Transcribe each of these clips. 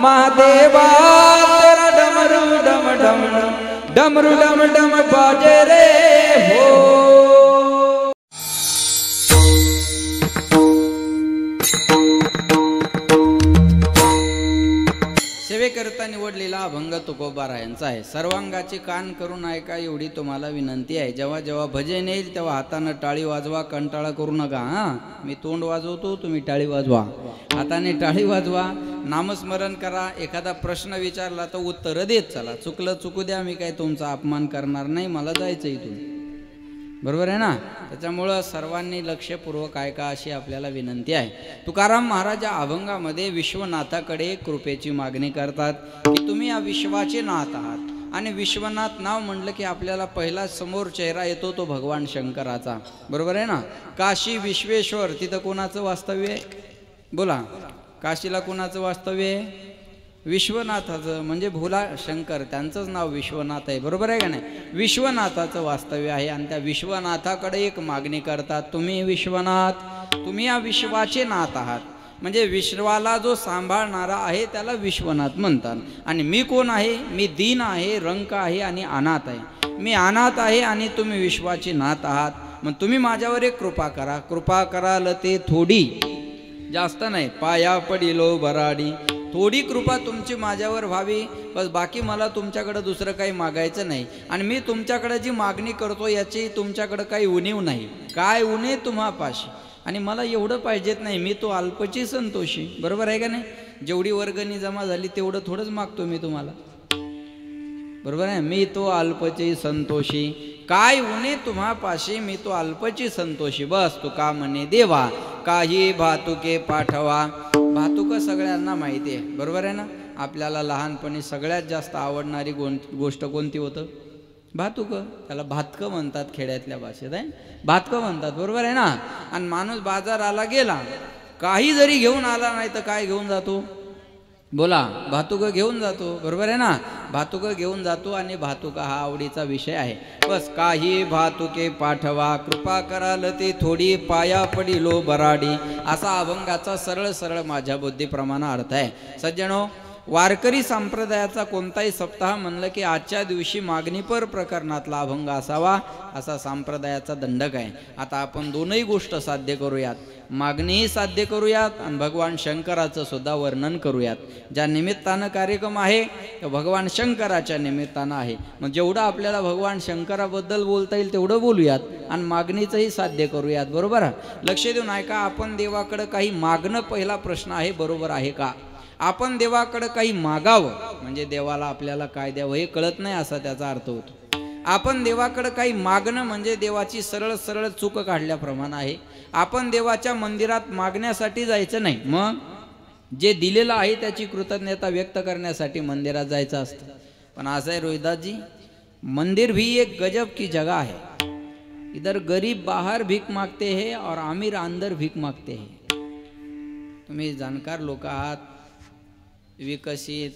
महादेवा तेरा डमरू डम डम डमरू डम डम बाजे रे हो। सेवेकरता निवडलेला अभंग तुकोबारायांचा आहे। सर्वांगाचे कान करून ऐका एवढी तुम्हाला विनंती आहे। जेव्हा जेव्हा भजन येईल तेव्हा हाताने टाळी वाजवा, कंटाळा करू नका। मी तोंड वाजवतो, तुम्ही टाळी वाजवा, हाताने टाळी वाजवा, नामस्मरण करा। एखादा प्रश्न विचारला तर उत्तर देत चला, चुकलं चुकू द्या, मी काय तुमचा अपमान करणार नाही, मला जायचं इथून, बरोबर आहे ना। त्याच्यामुळं सर्वांनी लक्षपूर्वक ऐका अशी आपल्याला विनंती आहे। तुकाराम महाराज अभंगामध्ये विश्वनाथाकडे कृपेची मागणी करतात की तुम्ही या विश्वाचे नाथ आहात। आणि विश्वनाथ नाव म्हणलं की आपल्याला पहिला समोर चेहरा येतो तो भगवान शंकराचा, बरोबर आहे ना। काशी विश्वेश्वर, तिथं कोणाचं वास्तव्य आहे बोला? काशीला कोणाचं वास्तव्य आहे? विश्वनाथाचं, म्हणजे भोला शंकर, त्यांचंच नाव विश्वनाथ आहे, बरोबर आहे का नाही। विश्वनाथाचं वास्तव्य आहे आणि त्या विश्वनाथाकडे एक मागणी करतात, तुम्ही विश्वनाथ, तुम्ही या विश्वाचे नाथ आहात। म्हणजे विश्वाला जो सांभाळणारा आहे त्याला विश्वनाथ म्हणतात। आणि मी कोण आहे? मी दीन आहे, रंक आहे आणि अनाथ आहे। मी अनाथ आहे आणि तुम्ही विश्वाचे नाथ आहात। मग तुम्ही माझ्यावर एक कृपा करा, कृपा कराल ते थोडी, जास्त नाही, पाया पडिलो बराडी, थोडी कृपा तुमची माझ्यावर व्हावी बस, बाकी मला तुमच्याकडे दुसरं काही मागायचं नाही। आणि मी तुमच्याकडे जी मागणी करतो याची तुमच्याकडे काही उणीव नाही, काय उणे तुम्हापाशी, आणि मला एवढं पाहिजेत नाही, मी तो अल्पची संतोषी, बरोबर आहे का नाही। जेवढी वर्गणी जमा झाली तेवढं थोडंच मागतो मी तुम्हाला, बरोबर आहे। मी तो अल्पची संतोषी, काय उणे तुम्हापाशी, मी तो अल्पची संतोषी, बस तुका म्हणे देवा काही भातुके पाठवा। भातुक सगळ्यांना माहिती आहे, बरोबर आहे ना। आपल्याला लहानपणी सगळ्यात जास्त आवडणारी गोष्ट कोणती होतं? भातुक, त्याला भातकं म्हणतात खेड्यातल्या भाषेत, आहे भातकं म्हणतात, बरोबर आहे ना। आणि माणूस बाजाराला गेला, काही जरी घेऊन आला नाही तर काय घेऊन जातो बोला? भातुक घेऊन जातो, बरोबर आहे ना। भातुक घेऊन जातो आणि भातुक हा आवडीचा विषय आहे। बस काही भातुके पाठवा, कृपा कराल ते थोडी, पाया पडिलो बराडी, असा अभंगाचा सरळ सरळ माझ्या बुद्धीप्रमाणे अर्थ आहे। सज्जनो, वारकरी संप्रदायाचा कोणताही सप्ताह म्हणलं की आजच्या दिवशी मागणीपर प्रकरणातला अभंग असावा असा संप्रदायाचा दंडक आहे। आता आपण दोनही गोष्ट साध्य करूयात, मागणीही साध्य करूयात आणि भगवान शंकराचं सुद्धा वर्णन करूयात। ज्या निमित्तानं कार्यक्रम आहे तो भगवान शंकराच्या निमित्तानं आहे, मग जेवढं आपल्याला भगवान शंकराबद्दल बोलता येईल तेवढं बोलूयात आणि मागणीचंही साध्य करूयात, बरोबर। लक्ष देऊन ऐका, आपण देवाकडे काही मागणं पहिला प्रश्न आहे, बरोबर आहे का? आपण देवाकडे काही मागावं म्हणजे देवाला आपल्याला काय द्यावं हे कळत नाही असा त्याचा अर्थ होतो। आपण देवाकडे काही मागणं म्हणजे देवाची सरळ सरळ चूक काढल्याप्रमाणे आहे। आपण देवाच्या मंदिरात मागण्यासाठी जायचं नाही, मग जे दिलेलं आहे त्याची कृतज्ञता व्यक्त करण्यासाठी मंदिरात जायचं असतं। पण असं आहे रोहिदासजी, मंदिर भी एक गजब की जगह है, इधर गरीब बाहर भीख मागते हैं और अमीर अंदर भीख मागते हैं। तुम्ही जाणकार लोक आहात, विकसित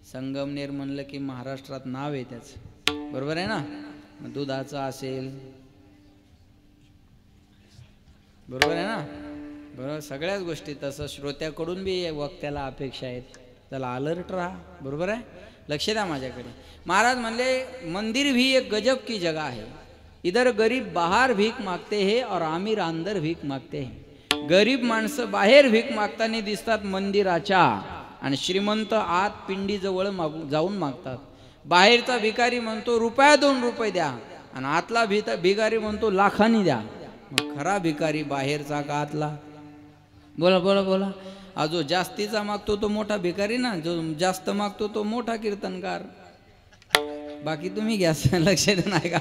संगमनेर म्हणलं की महाराष्ट्रात नाव आहे त्याचं, बरोबर आहे ना। मग दुधाचं असेल, बरोबर आहे ना, बरोबर, सगळ्याच गोष्टी। तसं श्रोत्याकडून बी वक्त्याला अपेक्षा आहेत, त्याला अलर्ट राहा, बरोबर आहे। लक्ष द्या माझ्याकडे। महाराज म्हणले मंदिर भी एक गजब की जगह है, इधर गरीब बाहर भीक मागते हैं और अमीर अंदर भीक मागते हैं। गरीब माणसं बाहेर भीक मागताना दिसतात मंदिराच्या, आणि श्रीमंत आत पिंडी जवळ जाऊन मागतात। बाहेरचा भिकारी म्हणतो रुपया 2 रुपये द्या, आणि आतला भिकारी म्हणतो लाखांनी द्या। मग खरा भिकारी बाहेरचा का आतला? बोला बोला बोला। जो जास्तीचा मागतो तो मोठा भिकारी ना, जो जास्त मागतो तो मोठा कीर्तनकार। बाकी तुम्ही घ्या, लक्ष नाही का,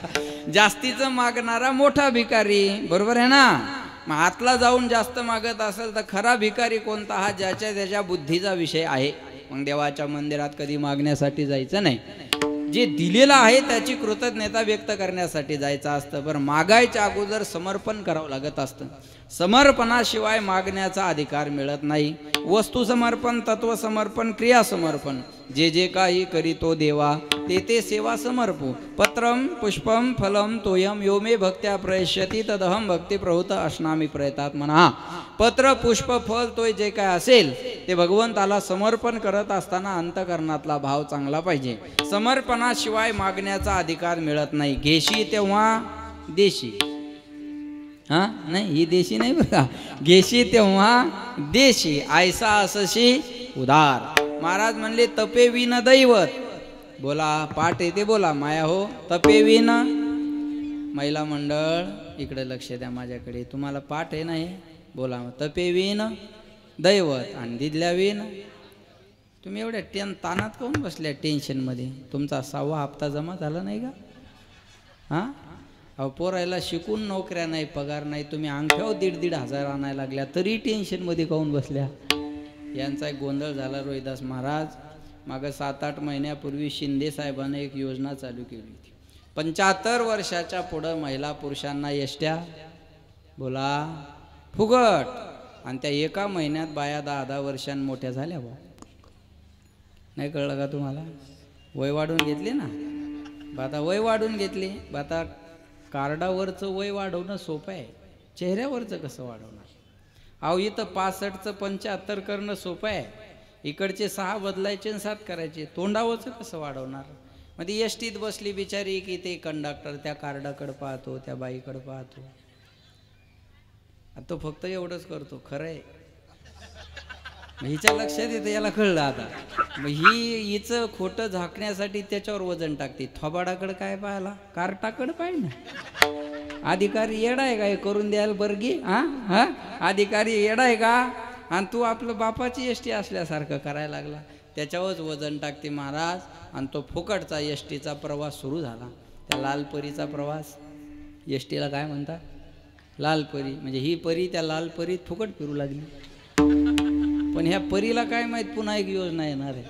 जास्तीचं मागणारा मोठा भिकारी, बरोबर आहे ना। मग आतला जाऊन जास्त मागत असेल तर खरा भिकारी कोणता? हा ज्याच्या त्याच्या बुद्धीचा विषय आहे। मग देवाच्या मंदिरात कधी मागण्यासाठी जायचं नाही, जे दिलेलं आहे त्याची कृतज्ञता व्यक्त करण्यासाठी जायचं असतं। बरं, मागायच्या अगोदर समर्पण करावं लागत असतं। समर्पणाशिवाय मागण्याचा अधिकार मिळत नाही। वस्तू समर्पण, तत्व समर्पण, क्रिया समर्पण, जे जे काही करीतो देवा ते ते सेवा समर्पू। पत्रम पुष्पम फलम तोयम यो मे भक्त्या प्रयश्यति तदहम भक्ती प्रहुत अश्नामी प्रयतात म्हणा। पत्र पुष्प फल तो जे काय असेल ते भगवंताला समर्पण करत असताना अंतकरणातला भाव चांगला पाहिजे. समर्पणाशिवाय मागण्याचा अधिकार मिळत नाही. घेशी तेव्हा देशी, हा नाही ही देशी नाही बघा, घेशी तेव्हा देशी, ऐसा असशी उदार. महाराज म्हणले तपे विन दैवत. बोला पाठ येते बोला माया हो. तपे विन, महिला मंडळ इकडे लक्ष द्या माझ्याकडे, तुम्हाला पाठ आहे नाही बोला. तपे विन दैवत आणि दिदल्या विन. तुम्ही एवढ्या ताणात काऊन बसल्या टेन्शनमध्ये? तुमचा 6वा हप्ता जमा झाला नाही का? हां अहो पोरायला शिकून नोकऱ्या नाही, पगार नाही, तुम्ही अंगठ्यावर 1,500 आणायला लागल्या तरी टेन्शनमध्ये काऊन बसल्या? यांचा एक गोंधळ झाला रोहिदास महाराज. मागं 7-8 महिन्यापूर्वी शिंदे साहेबांनी एक योजना चालू केली होती. 75 वर्षाच्या पुढं महिला पुरुषांना एसट्या बोला फुगट. आणि त्या एका महिन्यात बाया 10-10 वर्षां मोठ्या झाल्या. बा नाही कळलं का तुम्हाला? वय वाढून घेतली ना. आता वय वाढून घेतली. आता कार्डावरचं वय वाढवणं सोपं आहे, चेहऱ्यावरचं कसं वाढवणार? अहो इथं 65चं 75 करणं सोपं आहे. इकडचे 6 बदलायचे आणि 7 करायचे. तोंडावरचं कसं वाढवणार? मग ती एसटीत बसली बिचारी की ते कंडक्टर त्या कार्डाकडे पाहतो, त्या बाईकडे पाहतो. तो फक्त एवढंच करतो. खरं आहे हिच्या लक्षात येतं, याला कळलं आता. मग हिचं खोटं झाकण्यासाठी त्याच्यावर वजन टाकते. थोबाडाकडे काय पाहायला? कार्टाकडे पाहिजे ना. अधिकारी येडा आहे का हे करून द्यायला बर्गी? हा हा अधिकारी येडा आहे का? आणि तू आपलं बापाची एसटी असल्यासारखं करायला लागला. त्याच्यावरच वजन टाकते महाराज. आणि तो फुकटचा एसटीचा प्रवास सुरू झाला. त्या लालपरीचा प्रवास. एसटीला काय म्हणतात? लालपरी. म्हणजे ही परी त्या लालपरीत फुकट फिरू लागली. पण ह्या परीला काय माहीत पुन्हा एक योजना येणार आहे.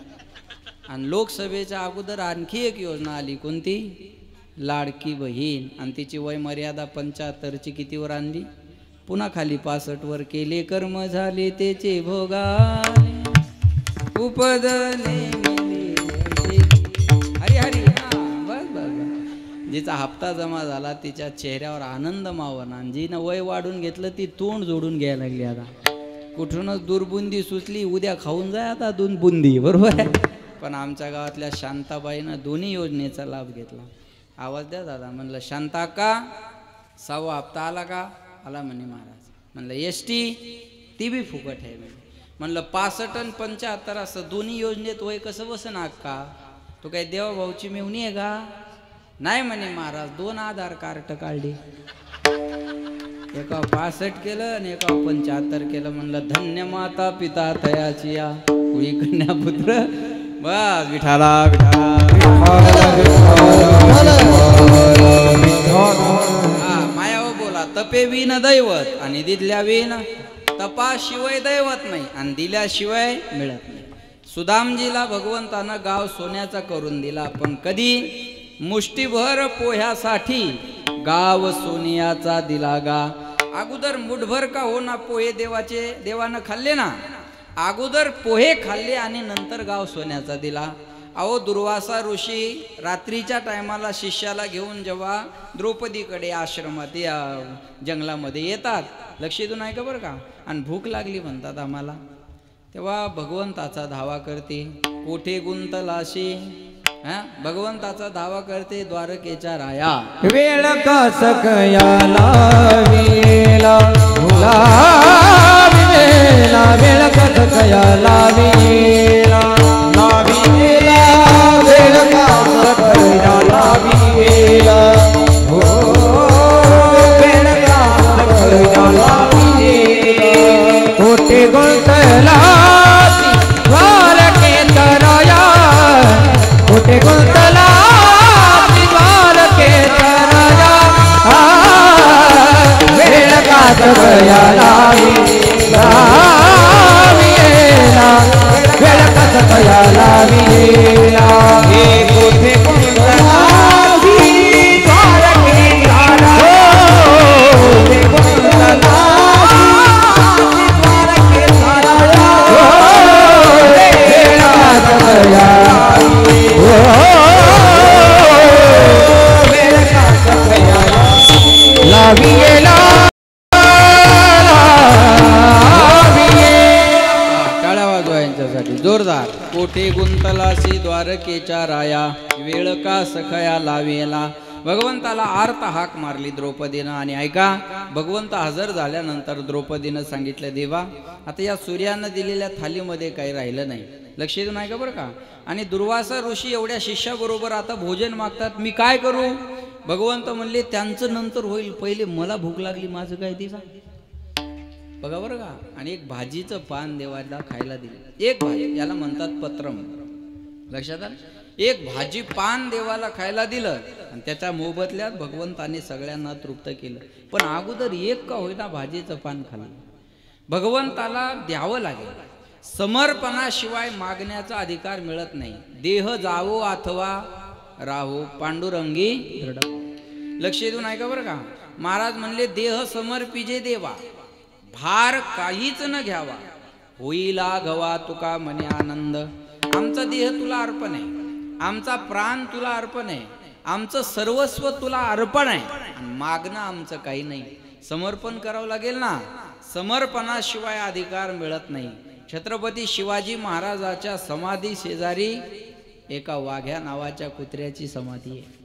आणि लोकसभेच्या अगोदर आणखी एक योजना आली. कोणती? लाडकी बहीण. आणि तिची वय मर्यादा 75ची कितीवर आणली? पुन्हा खाली 65वर केले कर्म झाले त्याचे भोगाले उपदने. हरी हरी. बस बस. जिचा हप्ता जमा झाला तिच्या चेहऱ्यावर आनंद मावना. आणि जिनं वय वाढून घेतलं ती तोंड जोडून घ्यायला लागली. आता कुठूनच दुर्बुंदी सुचली, उद्या खाऊन जाय आता 2 बुंदी. बरोबर आहे. पण आमच्या गावातल्या शांताबाईनं दोन्ही योजनेचा लाभ घेतला. आवाज द्या दादा. म्हणलं शांता का 6वा हप्ता आला का? आला म्हणे महाराज. म्हणलं एसटी ती बी फुकट आहे. म्हणलं 65 आणि 75 असं दोन्ही योजनेत वय कसं बसन अक्का? तो काही देवाभाऊची मेवणी आहे का? नाही म्हणे महाराज. 2 आधार कार्ड काढले. एका 65 केलं आणि एका 75 केलं. म्हणलं धन्य माता पिता तयाची या कुळी कन्या पुत्र. बस विठाला विठाला. माया हो बोला. तपे विन दैवत आणि दिदल्या विन. तपाशिवाय दैवत नाही आणि दिल्याशिवाय मिळत नाही. सुदामजीला भगवंतानं गाव सोन्याचा करून दिला. पण कधी? मुष्टीभर पोह्यासाठी गाव सोनियाचा दिला गा. अगोदर मुठभर का हो ना पोहे देवानं खाल्ले ना. अगोदर पोहे खाल्ले आणि नंतर गाव सोन्याचा दिला. अहो दुर्वासा ऋषी रात्रीच्या टायमाला शिष्याला घेऊन जेव्हा द्रौपदीकडे आश्रमात जंगलामध्ये येतात, लक्ष देऊन ऐका बरं का. आणि भूक लागली म्हणतात आम्हाला. तेव्हा भगवंताचा धावा करते. कोठे गुंतलाशी. भगवंताचा धावा करते द्वारकेच्या राया. वेळ कास कयाला वेला वेला वेळ कास कयाला वेला वेला वेळ कास कयाला वेला हो वेळ कास कयाला वेला कोटे गुंतला द्वारकेतराया कोटे गुंतला द्वारकेतराया वेळ कास कयाला वेला वेळ कास कयाला वेला हे कोठे गुंतला कोठे गुंतलासी द्वारकेच्या राया वेळ का सखया लावेला. भगवंताला आर्त हाक मारली द्रौपदीनं. आणि ऐका, भगवंत हजर झाल्यानंतर द्रौपदीनं सांगितलं, देवा आता या सूर्यानं दिलेल्या थालीमध्ये काही राहिलं नाही, लक्ष देऊन ऐका बरं का. आणि दुर्वासा ऋषी एवढ्या शिष्याबरोबर आता भोजन मागतात, मी काय करू. भगवंत म्हणले, त्यांचं नंतर होईल, पहिले मला भूक लागली, माझं काय ते सांग. बघा बरं का. आणि एक भाजीचं पान देवाला खायला दिलं, एक भाजी, याला म्हणतात पत्रम, लक्षात आलं. एक भाजी पान देवाला खायला दिलं आणि त्याच्या मोबदल्यात भगवंताने सगळ्यांना तृप्त केलं. पण अगोदर एक का होईना भाजीचं पान खाल्लं. भगवंताला द्यावं लागेल. समर्पणाशिवाय मागण्याचा अधिकार मिळत नाही. देह जावो अथवा राहो पांडुरंगी दृढ. लक्ष देऊन ऐका बरं का. महाराज म्हणले, देह समर्पिजे देवा, भार काहीच न घ्यावा, होईला घवा तुका म्हणे आनंद. आमचा देह तुला अर्पण आहे, आमचा प्राण तुला अर्पण आहे, आमचं सर्वस्व तुला अर्पण आहे, आणि मागणं आमचं काही नाही. समर्पण करावं लागेल ना. समर्पणाशिवाय अधिकार मिळत नाही. छत्रपती शिवाजी महाराजाच्या समाधी शेजारी एका वाघ्या नावाच्या कुत्र्याची समाधी आहे.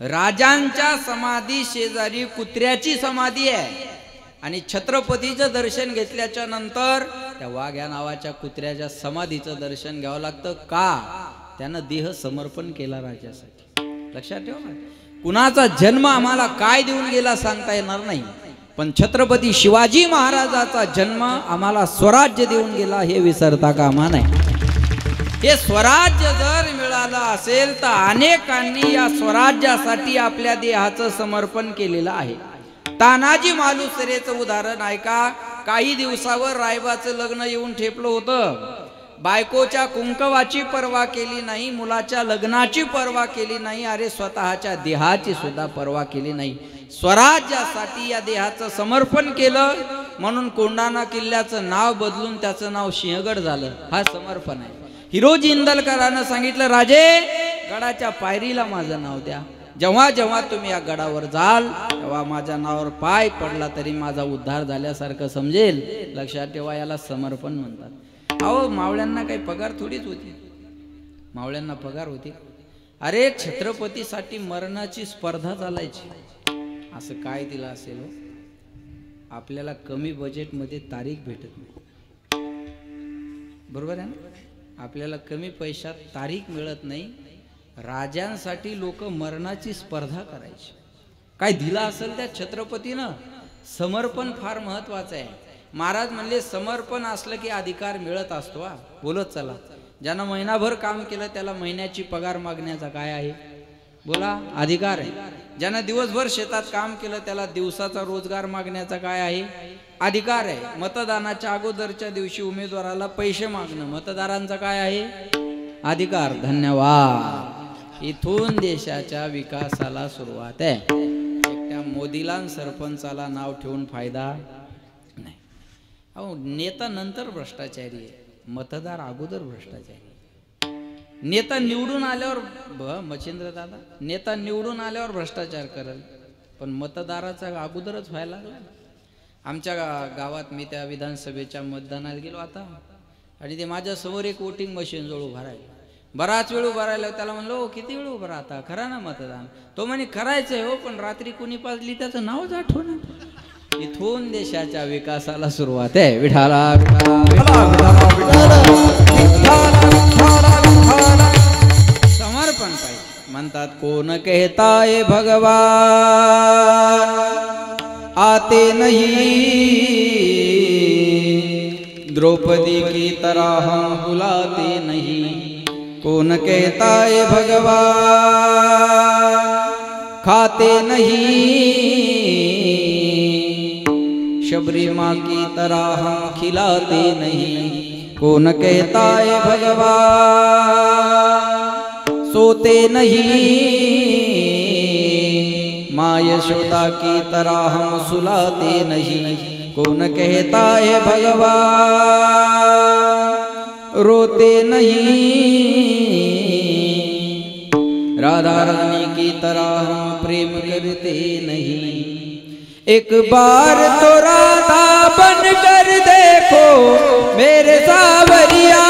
राजांच्या समाधी शेजारी कुत्र्याची समाधी आहे. आणि छत्रपतीचं दर्शन घेतल्याच्या नंतर त्या वाघ्या नावाच्या कुत्र्याच्या समाधीचं दर्शन घ्यावं लागतं. का? त्यानं देह समर्पण केला राजासाठी. लक्षात ठेवा. कुणाचा जन्म आम्हाला काय देऊन गेला सांगता येणार नाही, पण छत्रपती शिवाजी महाराजाचा जन्म आम्हाला स्वराज्य देऊन गेला हे विसरता कामा नाही. हे स्वराज्य जर मिळालं असेल तर अनेकांनी या स्वराज्यासाठी आपल्या देहाचं समर्पण केलेलं आहे. तानाजी मालुसरेचं उदाहरण ऐका. काही दिवसावर रायबाचं लग्न येऊन ठेपलं होतं. बायकोच्या कुंकवाची पर्वा केली नाही, मुलाच्या लग्नाची पर्वा केली नाही, अरे स्वतःच्या देहाची सुद्धा पर्वा केली नाही. स्वराज्यासाठी या देहाचं समर्पण केलं. म्हणून कोंढाणा किल्ल्याचं नाव बदलून त्याचं नाव सिंहगड झालं. हा समर्पण आहे. हिरोजी इंदलकरांना सांगितलं, राजे गडाच्या पायरीला माझं नाव द्या. जेव्हा जेव्हा तुम्ही या गडावर जाल तेव्हा माझ्या नावावर पाय पडला तरी माझा उद्धार झाल्यासारखं समजेल. लक्षात ठेवा, याला समर्पण म्हणतात. अहो, मावळ्यांना काही पगार थोडीच होती. मावळ्यांना पगार होती. अरे छत्रपतीसाठी मरणाची स्पर्धा चालायची. असं काय दिलं असेल हो. आपल्याला कमी बजेटमध्ये तारीख भेटत नाही, बरोबर आहे ना. आपल्याला कमी पैशात तारीख मिळत नाही. राजांसाठी लोक मरणाची स्पर्धा करायची. काय दिलं असेल त्या छत्रपतीनं. समर्पण फार महत्वाचं आहे. महाराज म्हणले, समर्पण असलं की अधिकार मिळत असतो. बोलत चला. ज्यानं महिनाभर काम केलं त्याला महिन्याची पगार मागण्याचा काय आहे, बोला, अधिकार आहे. ज्यानं दिवसभर शेतात काम केलं त्याला दिवसाचा रोजगार मागण्याचा काय आहे, अधिकार आहे. मतदानाच्या अगोदरच्या दिवशी उमेदवाराला पैसे मागणं मतदारांचा काय आहे, अधिकार. धन्यवाद. इथून देशाच्या विकासाला सुरुवात आहे. एकट्या मोदीला सरपंचाला नाव ठेवून फायदा नाही. अहो, नेता नंतर भ्रष्टाचारी आहे, मतदार अगोदर भ्रष्टाचारी. नेता निवडून आल्यावर मच्छिंद्र दादा, नेता निवडून आल्यावर भ्रष्टाचार करेल, पण मतदाराचा अगोदरच व्हायला लागला. आमच्या गावात मी त्या विधानसभेच्या मतदानात गेलो आता, आणि ते माझ्या समोर एक वोटिंग मशीन जवळ उभा राहिला. बराच वेळ उभा राहिला. त्याला म्हणलो, किती वेळ उभा राहता, करा ना मतदान. तो म्हणे, करायचंय हो, पण रात्री कुणी पाजली त्याचं नावच आठवण. इथून देशाच्या विकासाला सुरुवात आहे. विठाला समर्पण पाहिजे. म्हणतात, कोण कहताय भगवान आते नहीं, द्रौपदी की तरह हम बुलाते नहीं. कौन कहता है भगवान खाते नहीं, शबरी माँ की तरह हम खिलाते नहीं. कौन कहता है भगवान सोते नहीं, माँ यशोदा की तरह हम सुलाते नहीं. कौन कहता है भगवान रोते नहीं, राधा रानी की तरह हम प्रेम करते नहीं. एक बार तो राधा बन कर देखो मेरे सावरिया,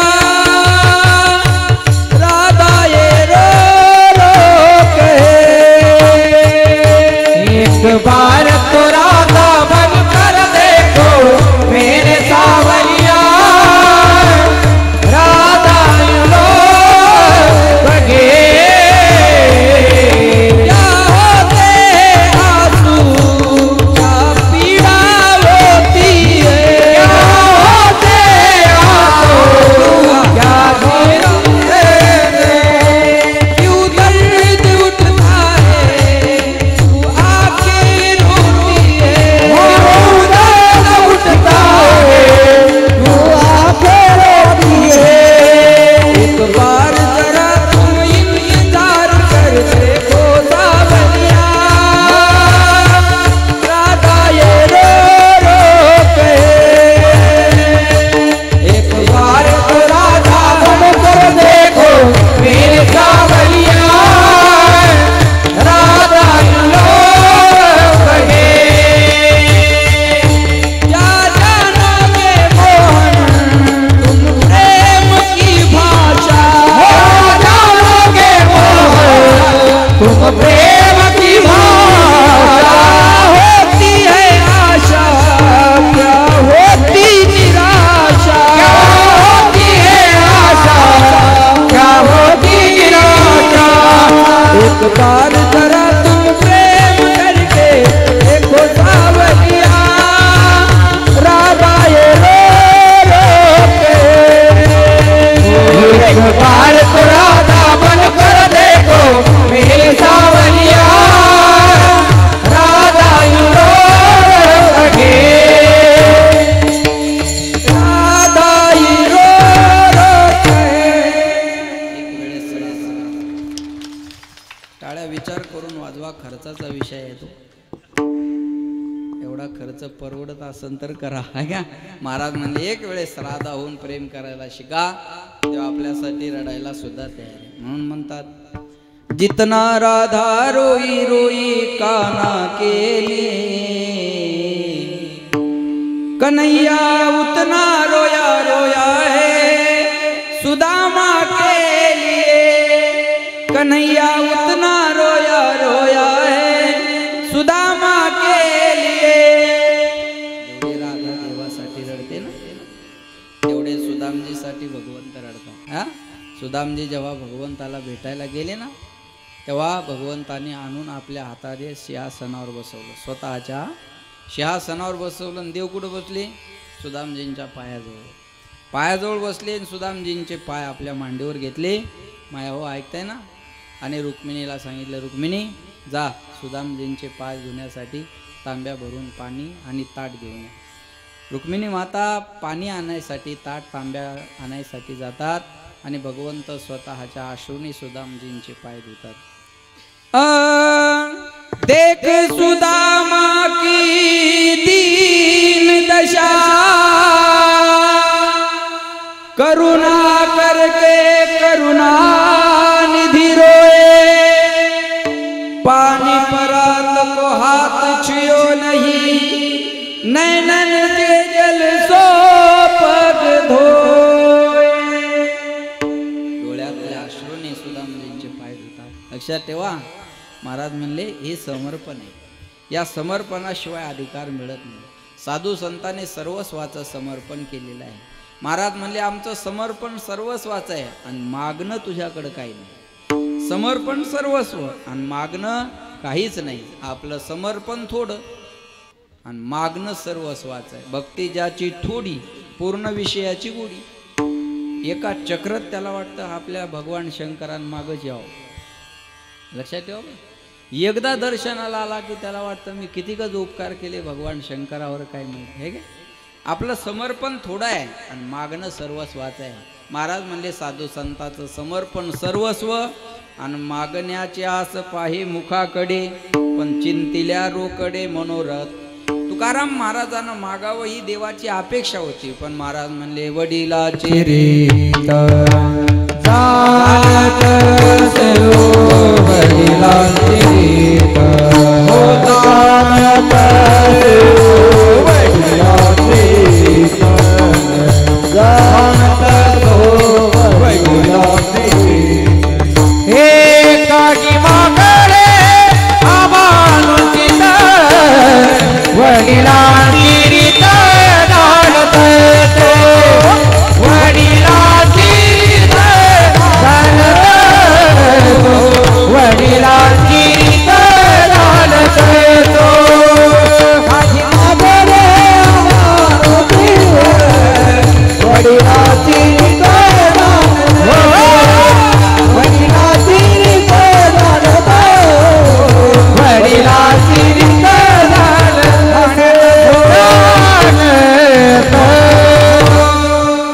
बार को राधा बन कर देखो मेरे सावरिया राधा यूं रो लगे राधा यूं रो एक वेळेस टाळ्या विचार करून वाजवा. खर्चाचा विषय आहे तो. एवढा खर्च परवडत असेल तर करा. आहे का? महाराज म्हणले एक वेळेस राधा होऊन प्रेम करायला शिका, तेव्हा आपल्यासाठी रडायला सुद्धा तयार आहे. म्हणून म्हणतात, जितना राधा रोई रोई काना के लिए, कन्हैया उतना रोया रोया है सुदामा के लिए, कन्हैया उतना रोया रोया है सुदामा के लिए. जेवढे राधा देवासाठी रडते ना, तेवढे सुदामजीसाठी भगवंत रडतात. हा, सुदामजी जेव्हा भगवंताला भेटायला गेले ना, तेव्हा भगवंताने आणून आपल्या हाताने सिंहासनावर बसवलं, स्वतःच्या सिंहासनावर बसवलं. आणि देव कुठं बसले? सुदामजींच्या पायाजवळ. पायाजवळ बसले आणि सुदामजींचे पाय आपल्या मांडीवर घेतले. माया हो ऐकताय ना? आणि रुक्मिणीला सांगितलं, रुक्मिणी जा सुदामजींचे पाय धुण्यासाठी तांब्या भरून पाणी आणि ताट घेऊन या. रुक्मिणी माता पाणी आणायसाठी, ताट तांब्या आणायसाठी जातात आणि भगवंत स्वतःच्या अश्रूंनी सुदामजींचे पाय धुतात. देख सुदामा की दीन दशा, करुणा करके करुणा निधि रोए, पानी परात को हाथ छुयो नहीं, नैनन के जल सो पग धोए. डोळ्यातल्या अश्रूने सुदामजींचे पाय धुतात. लक्षात ठेवा, महाराज म्हणले हे समर्पण आहे. या समर्पणाशिवाय अधिकार मिळत नाही. साधू संतांनी सर्वस्वाचं समर्पण केलेलं आहे. महाराज म्हणले आमचं समर्पण सर्वस्वाचं आहे आणि मागणं तुझ्याकडं काही नाही. समर्पण सर्वस्व आणि मागणं काहीच नाही. आपलं समर्पण थोडं आणि मागणं सर्वस्वाचं आहे. भक्ती ज्याची थोडी, पूर्ण विषयाची गोडी. एका चक्रत त्याला वाटतं आपल्या भगवान शंकरांमागच यावं. लक्षात ठेवा, एकदा दर्शनाला आला की त्याला वाटतं मी कितीकच उपकार केले भगवान शंकरावर, काय माहिती आहे का? आपलं समर्पण थोडं आहे आणि मागणं सर्वस्वाचं आहे. महाराज म्हणले साधू संतांचं समर्पण सर्वस्व आणि मागण्याचे आस पाही मुखाकडे, पण चिंतिल्या रोकडे मनोरथ. तुकाराम महाराजांना मागावं ही देवाची अपेक्षा होती, पण महाराज म्हणले वडिलाचे रीत जात सेवो वडिलांची रीत, हो जात सेवो वडिलांची रीत, जात सेवो वडिलांची रीत. हे काही मागणे आमानुचित, वडिलांची रीत जाणत तो, वडिलांची रीत जाणत तो, वडिलांची रीत जाणत तो. काही मागणे आमानुचित, वडिलांची रीत जाणत तो, वडिलांची रीत जाणत तो, वडिलांची रीत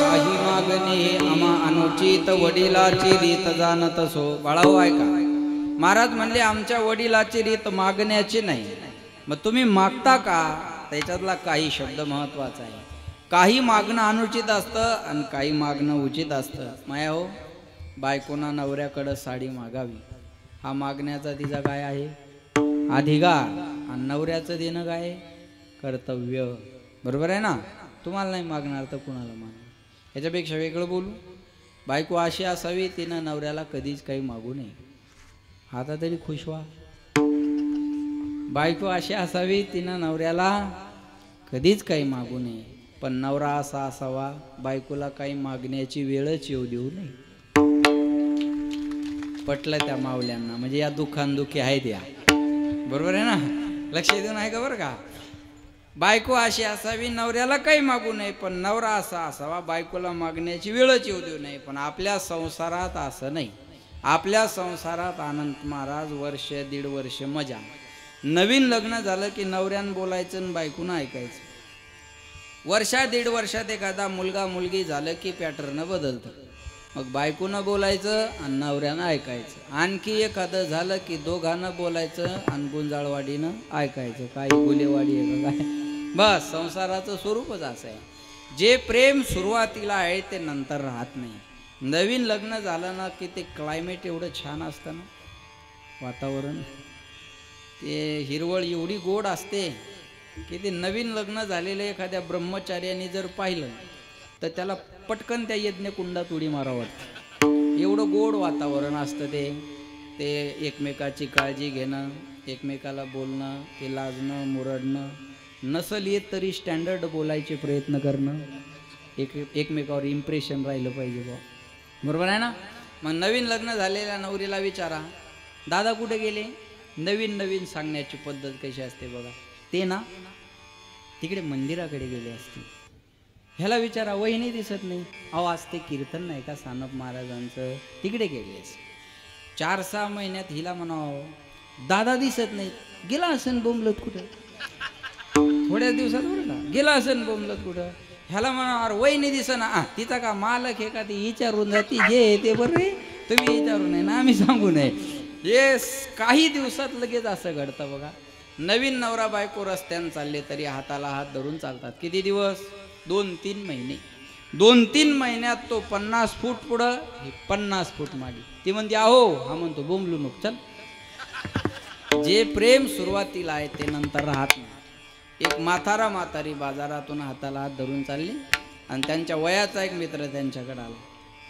काही मागणे आम्हा अनुचित, वडिलाची रीत जाणत असो. बाळाओ ऐका, महाराज म्हणले आमच्या वडिलाची रीत मागण्याची नाही. मग तुम्ही मागता का? त्याच्यातला काही शब्द महत्वाचा आहे. काही मागणं अनुचित असतं आणि काही मागणं उचित असतं. माया हो, बायकोना नवऱ्याकडं साडी मागावी हा मागण्याचा तिचा काय आहे? अधिकार. आणि नवऱ्याचं देणं काय आहे? कर्तव्य. बरोबर आहे ना? तुम्हाला नाही मागणार तर कुणाला मागणार? याच्यापेक्षा वेगळं बोलू. बायको अशी असावी तिनं नवऱ्याला कधीच काही मागू नये. आता तरी खुश व्हा. बायको अशी असावी तिनं नवऱ्याला कधीच काही मागू नये. पण नवरा असा असावा बायकोला काही मागण्याची वेळच येऊ देऊ नये. पटलं त्या मावल्यांना? म्हणजे या दुःखान दुःखी आहेत या. बरोबर आहे ना? लक्ष देऊन आहे का बरं का? बायको अशी असावी, नवऱ्याला काही मागू नये, पण नवरा असा असावा बायकोला मागण्याची वेळच येऊ देऊ नये. पण आपल्या संसारात असं नाही. आपल्या संसारात आनंद महाराज वर्ष दीड वर्ष मजा. नवीन लग्न झालं की नवऱ्यानं बोलायचं आणि बायकोनं ऐकायचं. वर्षा दीड वर्षात एखादा मुलगा मुलगी झालं की पॅटर्न बदलतं. मग बायकोनं बोलायचं आणि नवऱ्यानं ऐकायचं. आणखी एखादं झालं की दोघांना बोलायचं आणि गुंजाळवाडीनं ऐकायचं. काही गुलेवाडी आहे का काय. बस संसाराचं स्वरूपच असं आहे. जे प्रेम सुरुवातीला आहे ते नंतर राहत नाही. नवीन लग्न झालं ना की ते क्लायमेट एवढं छान असतं ना, वातावरण ते हिरवळ एवढी गोड असते की ते नवीन लग्न झालेलं एखाद्या ब्रह्मचार्याने जर पाहिलं तर त्याला पटकन त्या यज्ञकुंडात उडी मारावं वाटतं. एवढं गोड वातावरण असतं ते एकमेकाची काळजी घेणं, एकमेकाला बोलणं, ते लाजणं मुरडणं, नसल येत तरी स्टँडर्ड बोलायचे प्रयत्न करणं, एकमेकावर इम्प्रेशन राहिलं पाहिजे बा. बरोबर आहे ना. मग नवीन लग्न झालेल्या नवरीला विचारा दादा कुठे गेले. नवीन नवीन सांगण्याची पद्धत कशी असते बघा. ते ना तिकडे मंदिराकडे गेले असते. ह्याला विचारा वहिनी दिसत नाही. अहो आज ते कीर्तन नाही का सानप महाराजांचं, तिकडे गेले. 4-6 महिन्यात हिला म्हणावं दादा दिसत नाही. गेला असन बोंबलत कुठं. थोड्या दिवसात बरं का गेला असन बोंबलत कुठं. ह्याला म्हणा अरे वहिनी दिसना. तिचा का मालक हे का ती विचारून जाती जे ते बरं रे तुम्ही विचारू नये ना आम्ही सांगू नये. हे काही दिवसात लगेच असं घडतं बघा. नवीन नवरा बायको रस्त्यानं चालले तरी हाताला हात धरून चालतात. किती दिवस. 2-3 महिने. 2-3 महिन्यात तो 50 फूट पुढं हे 50 फूट मागे. ती म्हणते अहो, हा म्हणतो बोंबलू नको चल. जे प्रेम सुरुवातीला आहे ते नंतर राहत नाही. एक म्हातारी बाजारातून हाताला हात धरून चालली आणि त्यांच्या वयाचा एक मित्र त्यांच्याकडे आला.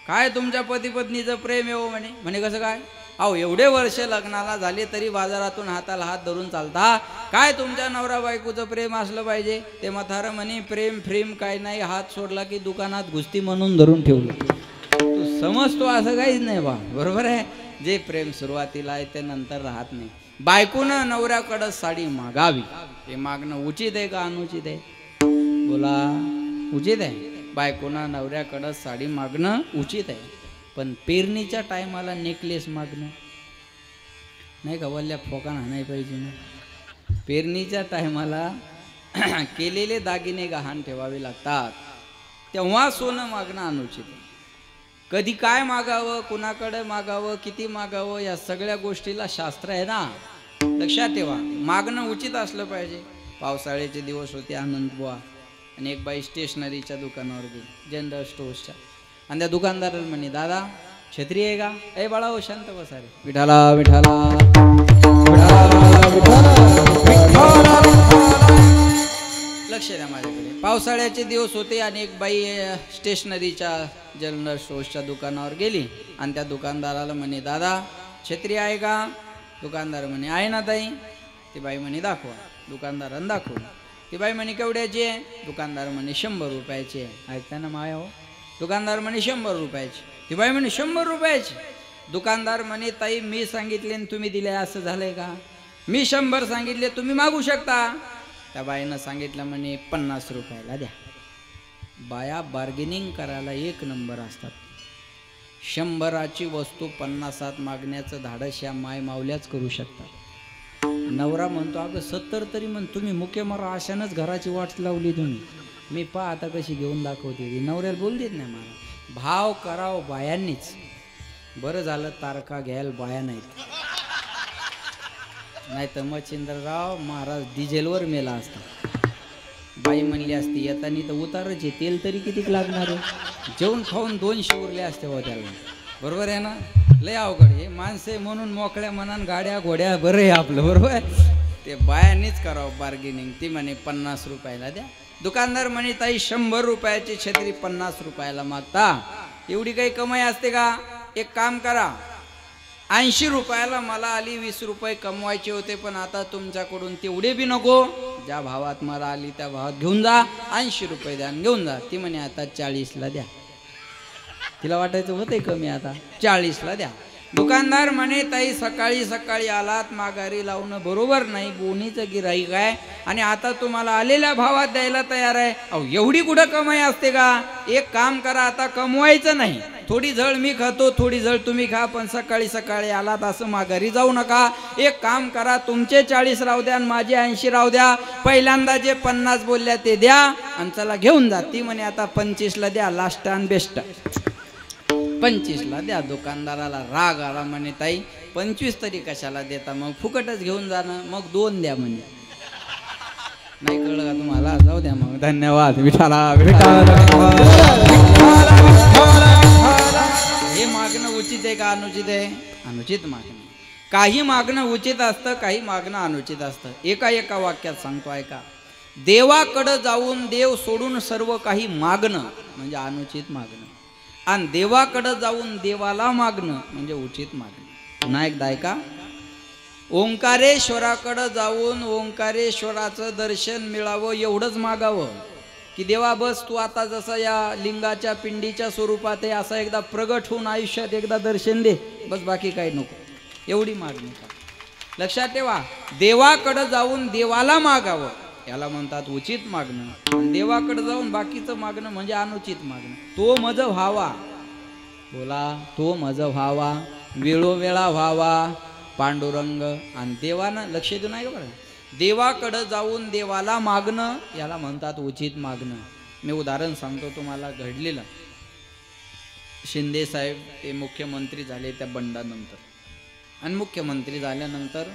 काय तुमच्या पती पत्नीचं प्रेम येऊ म्हणे कसं काय. अहो एवढे वर्ष लग्नाला झाले तरी बाजारातून हाताला हात धरून चालता. काय तुमच्या नवरा बायकोचं प्रेम असलं पाहिजे. ते म्हातारं म्हणे प्रेम फ्रेम काय नाही, हात सोडला की दुकानात घुसती म्हणून धरून ठेवलं. तू समजतो असं काहीच नाही बा. बरोबर आहे. जे प्रेम सुरुवातीला आहे ते नंतर राहत नाही. बायकोनं नवऱ्याकडं साडी मागावी. हे मागणं उचित आहे का अनुचित आहे. बोला उचित आहे. बायकोनं नवऱ्याकडं साडी मागणं उचित आहे. पण पेरणीच्या टायमाला नेकलेस मागणं नाही का. वल्ल्या फोकाना नाही पाहिजे ना. पेरणीच्या टायमाला केलेले दागिने गहाण ठेवावे लागतात. तेव्हा सोनं मागणं अनुचित आहे. कधी काय मागावं, कुणाकडे मागावं, किती मागावं, या सगळ्या गोष्टीला शास्त्र आहे ना. लक्षात ठेवा. मागणं उचित असलं पाहिजे. पावसाळ्याचे दिवस होते. आनंद बुवा आणि एक बाई स्टेशनरीच्या दुकानावर गेली, जनरल स्टोअर्सच्या. आणि त्या दुकानदाराला म्हणे दादा छत्री आहे का. ए बाळा हो शांत बसा रे. विठाला विठाला लक्ष द्या माझ्याकडे. पावसाळ्याचे दिवस होते आणि एक बाई स्टेशनरीच्या जनरल स्टोअर्सच्या दुकानावर गेली आणि त्या दुकानदाराला म्हणे दादा छत्री आहे का. दुकानदार म्हणे आहे ना ताई. ती बाई म्हणे दाखवा. दुकानदारानं दाखवलं. ती बाई म्हणे केवढ्याची आहे. दुकानदार म्हणे 100 रुपयाची आहे. ऐकता ना माया हो. दुकानदार म्हणे 100 रुपयाची. ती बाई म्हणे 100 रुपयाची. दुकानदार म्हणे ताई मी सांगितले आणि तुम्ही दिले असं झालंय का. मी 100 सांगितले तुम्ही मागू शकता. त्या बाईनं सांगितलं म्हणे 50 रुपयाला द्या. बाया बार्गेनिंग करायला एक नंबर असतात. 100ची वस्तू 50त मागण्याचं धाडस या माय मावल्याच करू शकतात. नवरा म्हणतो अगं 70 तरी म्हण. तुम्ही मुके मारा अशानच घराची वाट लावली तुम्ही. मी पहा आता कशी घेऊन दाखवते. नवऱ्याला बोल देत नाही मला. भाव कराव बायांनीच. बरं झालं तारखा घ्यायला बाया नाहीत. नाही तर मच्छिंद्रराव महाराज डिझेलवर मेला असता. बाई म्हणली असती येतानी तर उतारच आहे. तेल तरी कितीक लागणार आहे. जेवण खाऊन 200 उरले असते हो त्याला. बरोबर आहे ना. लय अवघड हे माणसे म्हणून मोकळ्या मनान गाड्या घोड्या बरं आहे आपलं. बरोबर आहे. ते बायांनीच करावं बार्गेनिंग. ती म्हणे 50 रुपयाला द्या. दुकानदार म्हणे ताई 100 रुपयाची छत्री 50 रुपयाला मागता. एवढी काही कमाई असते का. एक काम करा 80 रुपयाला मला आली. 20 रुपये कमवायचे होते पण आता तुमच्याकडून तेवढे बी नको. ज्या भावात मला आली त्या भावात घेऊन जा. 80 रुपये द्या घेऊन जा. ती म्हणे आता 40ला द्या. तिला वाटायचं होतंय कमी आता 40ला द्या. दुकानदार म्हणे ताई सकाळी सकाळी आलात माघारी लावणं बरोबर नाही, बोनीचं गिराईक आहे आणि आता तुम्हाला आलेल्या भावात द्यायला तयार आहे. अहो एवढी कुठं कमाई असते का? एक काम करा, आता कमवायचं नाही, थोडी झळ मी खातो थोडी झळ तुम्ही खा, पण सकाळी सकाळी आलात असं माघारी जाऊ नका. एक काम करा, तुमचे 40 राहू द्या आणि माझे 80 राहू द्या, पहिल्यांदा जे 50 बोलल्या ते द्या आणि चला घेऊन जा. ती म्हणे आता 25ला द्या, लास्ट आणि बेस्ट 25ला द्या. दुकानदाराला राग आला, म्हणे ताई 25 तरी कशाला देता, मग फुकटच घेऊन जाणं, मग 2 द्या म्हणे. नाही कळलं का तुम्हाला? जाऊ द्या मग, धन्यवाद. विठाला हे मागणं उचित आहे का अनुचित आहे? अनुचित मागणं. काही मागणं उचित असतं, काही मागणं अनुचित असतं. एका वाक्यात सांगतो ऐका. देवाकडं जाऊन देव सोडून सर्व काही मागणं म्हणजे अनुचित मागणं, आणि देवाकडं जाऊन देवाला मागणं म्हणजे उचित मागणं. पुन्हा एकदा ऐका. ओंकारेश्वराकडं जाऊन ओंकारेश्वराचं दर्शन मिळावं एवढंच मागावं, की देवा बस तू आता जसं या लिंगाच्या पिंडीच्या स्वरूपात आहे असं एकदा प्रगट होऊन आयुष्यात एकदा दर्शन दे, बस बाकी काही नको, एवढी मागणी का. लक्षात ठेवा, देवाकडं जाऊन देवाला मागावं याला म्हणतात उचित मागणं, आणि देवाकडे जाऊन बाकीचं मागणं म्हणजे अनुचित मागणं. तो मज व्हावा, बोला, तो मज व्हावा, वेळोवेळा व्हावा पांडुरंग. आणि देवानं लक्ष देऊ नाही का बरं, देवाकडं जाऊन देवाला मागणं याला म्हणतात उचित मागणं. मी उदाहरण सांगतो तुम्हाला घडलेलं. शिंदे साहेब ते मुख्यमंत्री झाले त्या बंडानंतर, आणि मुख्यमंत्री झाल्यानंतर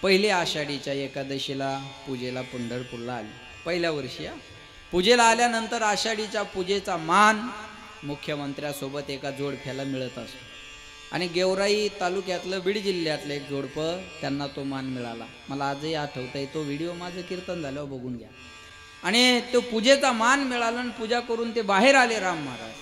पहिले आषाढीच्या एकादशीला पूजेला पंढरपूरला आले. पहिल्या वर्षी पूजेला आल्यानंतर आषाढीच्या पूजेचा मान मुख्यमंत्र्यासोबत एका जोडप्याला मिळत असतो, आणि गेवराई तालुक्यातलं बीड जिल्ह्यातलं एक जोडपं त्यांना तो मान मिळाला. मला आजही आठवतंय, तो व्हिडिओ माझं कीर्तन झाल्यावर बघून घ्या. आणि तो पूजेचा मान मिळाला आणि पूजा करून ते बाहेर आले राम महाराज.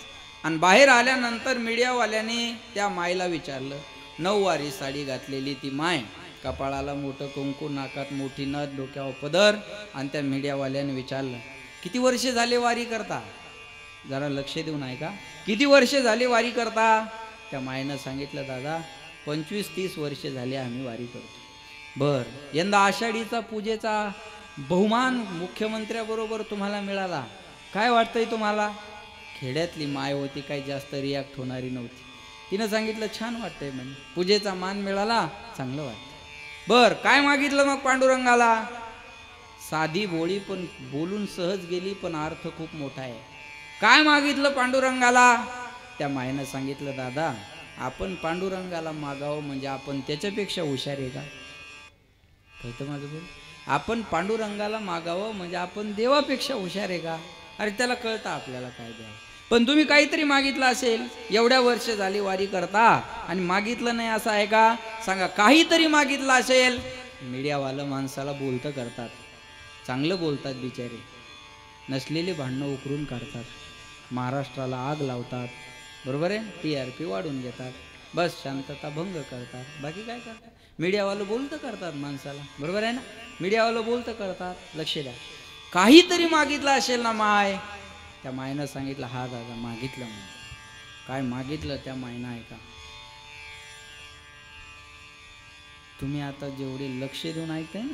आणि बाहेर आल्यानंतर मीडियावाल्याने त्या मायला विचारलं, 9 वारी साडी घातलेली ती माय, कपाळाला मोठं कुंकू, नाकात मोठी नथ, डोक्यावर पदर, आणि त्या मीडियावाल्याने विचारलं किती वर्षे झाले वारी करता? जरा लक्ष देऊन ऐका, किती वर्षे झाले वारी करता? त्या मायनं सांगितलं, दादा 25-30 वर्षे झाले आम्ही वारी करतो. बर, यंदा आषाढीचा पूजेचा बहुमान मुख्यमंत्र्याबरोबर तुम्हाला मिळाला, काय वाटतंय तुम्हाला? खेड्यातली माय होती, काही जास्त रिॲक्ट होणारी नव्हती. तिनं सांगितलं छान वाटतंय म्हणे, पूजेचा मान मिळाला, चांगलं वाटतं. बर, काय मागितलं मग पांडुरंगाला? साधी भोळी पण बोलून सहज गेली, पण अर्थ खूप मोठा आहे. काय मागितलं पांडुरंगाला? त्या मायनं सांगितलं, दादा आपण पांडुरंगाला मागावं म्हणजे आपण त्याच्यापेक्षा हुशार आहे का? कळतं माझं बोल? आपण पांडुरंगाला मागावं म्हणजे आपण देवापेक्षा हुशार आहे का? अरे त्याला कळतं आपल्याला काय द्यावं. पण तुम्ही काहीतरी मागितलं असेल, एवढ्या वर्ष झाली वारी करता आणि मागितलं नाही असं आहे का? सांगा, काहीतरी मागितलं असेल. मीडियावालं माणसाला बोलतं करतात, चांगलं बोलतात बिचारे, नसलेली भांडणं उकरून काढतात, महाराष्ट्राला आग लावतात, बरोबर आहे, TRP वाढून घेतात, बस शांतता भंग करतात, बाकी काय करतात? मीडियावालं बोलतं करतात माणसाला, बरोबर आहे ना? मीडियावालं बोलतं करतात. लक्ष द्या, काहीतरी मागितलं असेल ना माय? त्या मायनं सांगितलं, हा दादा मागितलं. म्हणून काय मागितलं त्या मायनं ऐका. तुम्ही आता जेवढे लक्ष देऊन ऐकताय ना,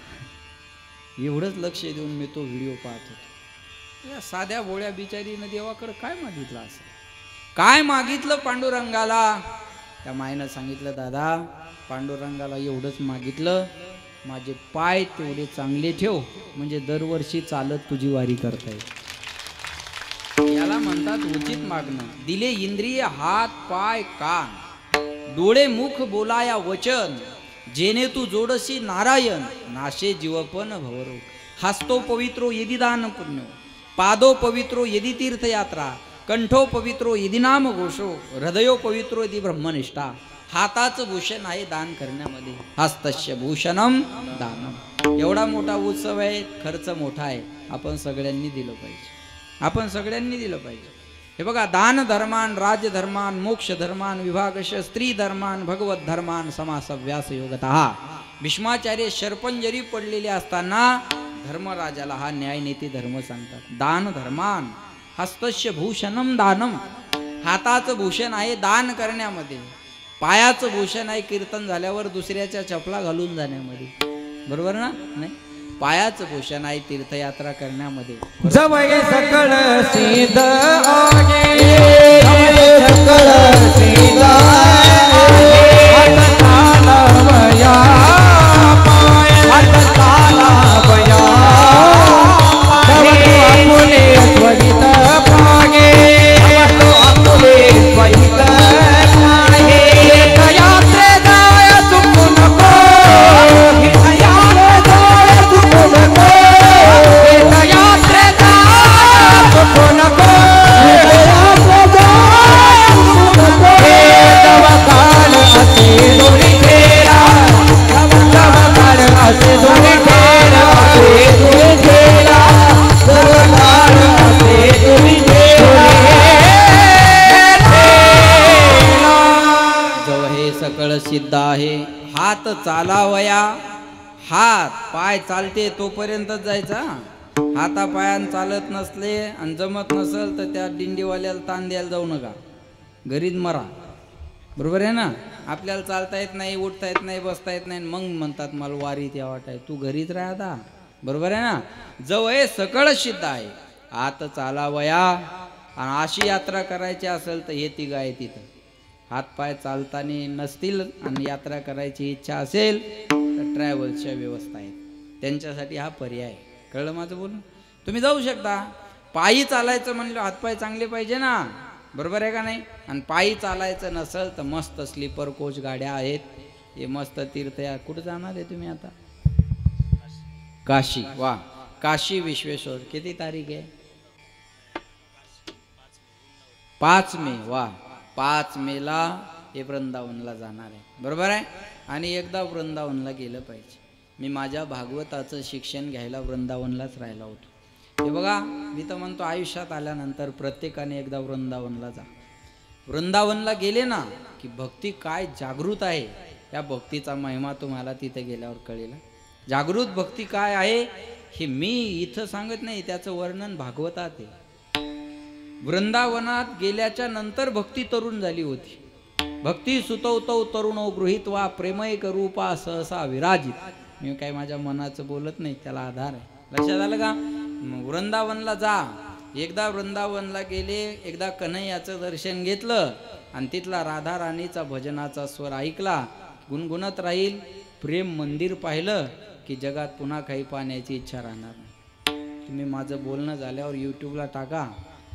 एवढंच लक्ष देऊन मी तो व्हिडिओ पाहत होतो. या साध्या भोळ्या बिचारीनं देवाकडं काय मागितलं असं? काय मागितलं पांडुरंगाला? त्या मायनं सांगितलं, दादा पांडुरंगाला एवढंच मागितलं, माझे पाय तेवढे चांगले ठेव, म्हणजे दरवर्षी चालत तुझी वारी करता येईल. याला म्हणतात उचित मागणं. दिले इंद्रिय हात पाय कान, डोळे मुख बोलाया वचन, जेने तू जोडसी नारायण, नाशे जीवपन भवरो. हस्तो पवित्रो यदि दान पुण्यो, पादो पवित्रो यदि तीर्थयात्रा, कंठो पवित्रो यदि नाम घोषो, हृदयो पवित्रो यदि ब्रह्मनिष्ठा. हाताचं भूषण आहे दान करण्यामध्ये, हस्तस्य भूषणम दानम. एवढा मोठा उत्सव आहे, खर्च मोठा आहे, आपण सगळ्यांनी दिलं पाहिजे, आपण सगळ्यांनी दिलं पाहिजे. हे बघा, दान धर्मान, राजधर्मान, मोक्ष धर्मान, विभागश स्त्री धर्मान, भगवत धर्मान, समासव्यास योगतः. भीष्माचार्य शर्पंजरी पडलेले असताना धर्मराजाला हा न्यायनीती धर्म सांगतात. दान धर्मान, हस्तस्य भूषणम दानम. हाताचं भूषण आहे दान करण्यामध्ये. पायाचं भूषण आहे कीर्तन झाल्यावर दुसऱ्याच्या चपला घालून जाण्यामध्ये, बरोबर ना? नाही, पायाचं भूषण आहे तीर्थयात्रा करण्यामध्ये. जवळ सकळ सिद्ध आगे सकळ सिद्ध चालवया पाय चालवया आपुले स्वहित पागे आपुले स्वहित पागे यात्रे जाय चुकू नको यात्रे जाय चुकू नको दवाखान असे दोरी फेरा दवाखान असे दोरी फेरा असे दोरी फेरा दवाखान असे दोरी फेरा. जव हे सकळ सिद्ध आहे. हात चालावया, हात पाय चालते तोपर्यंतच जायचा. हाता पायान चालत नसले आणि जमत नसल तर त्या दिंडीवाल्याला ताण द्यायला जाऊ नका, घरीच मरा, बरोबर आहे ना? आपल्याला चालता येत नाही, उठता येत नाही, बसता येत नाही, मग म्हणतात मला वारीत या वाटाय, तू घरीच राहा आता, बरोबर आहे ना? जवळ सकळ सिद्ध आहे. हात चालावया, आणि अशी यात्रा करायची असेल तर हे तिघ आहे तिथं. हात पाय चालताना नसतील आणि यात्रा करायची इच्छा असेल तर ट्रॅव्हल्सच्या व्यवस्था आहेत, त्यांच्यासाठी हा पर्याय आहे. कळलं माझं बोलणं? तुम्ही जाऊ शकता. पायी चालायचं म्हणलं हातपाय चांगले पाहिजे ना, बरोबर आहे का नाही? आणि पायी चालायचं नसेल तर मस्त स्लीपर कोच गाड्या आहेत, हे मस्त तीर्थ. कुठं जाणार आहे तुम्ही आता? काशी. वा, काशी विश्वेश्वर. किती तारीख आहे? 5 मे. वा, 5 मेला हे वृंदावनला जाणार आहे, बरोबर आहे? आणि एकदा वृंदावनला गेलं पाहिजे. मी माझ्या भागवताचं शिक्षण घ्यायला वृंदावनलाच राहिला होतो. हे बघा, मी तर म्हणतो आयुष्यात आल्यानंतर प्रत्येकाने एकदा वृंदावनला जा. वृंदावनला गेले ना की भक्ती काय जागृत आहे, या भक्तीचा महिमा तुम्हाला तिथे गेल्यावर कळेल. जागृत भक्ती काय आहे हे मी इथं सांगत नाही, त्याचं वर्णन भागवतात आहे. वृंदावनात गेल्याच्या नंतर भक्ती तरुण झाली होती. भक्ती सुतवतौ तरुणो गृहीत्वा प्रेमैक रूपा सहसा विराजित. मी काय माझ्या मनाचं बोलत नाही, त्याला आधार आहे. लक्षात आलं का? वृंदावनला जा. एकदा वृंदावनला गेले, एकदा कन्हैयाचं दर्शन घेतलं आणि तिथला राधा राणीचा भजनाचा स्वर ऐकला, गुणगुणत राहील. प्रेम मंदिर पाहिलं की जगात पुन्हा काही पाहण्याची इच्छा राहणार नाही. तुम्ही माझं बोलणं झाल्यावर यूट्यूबला टाका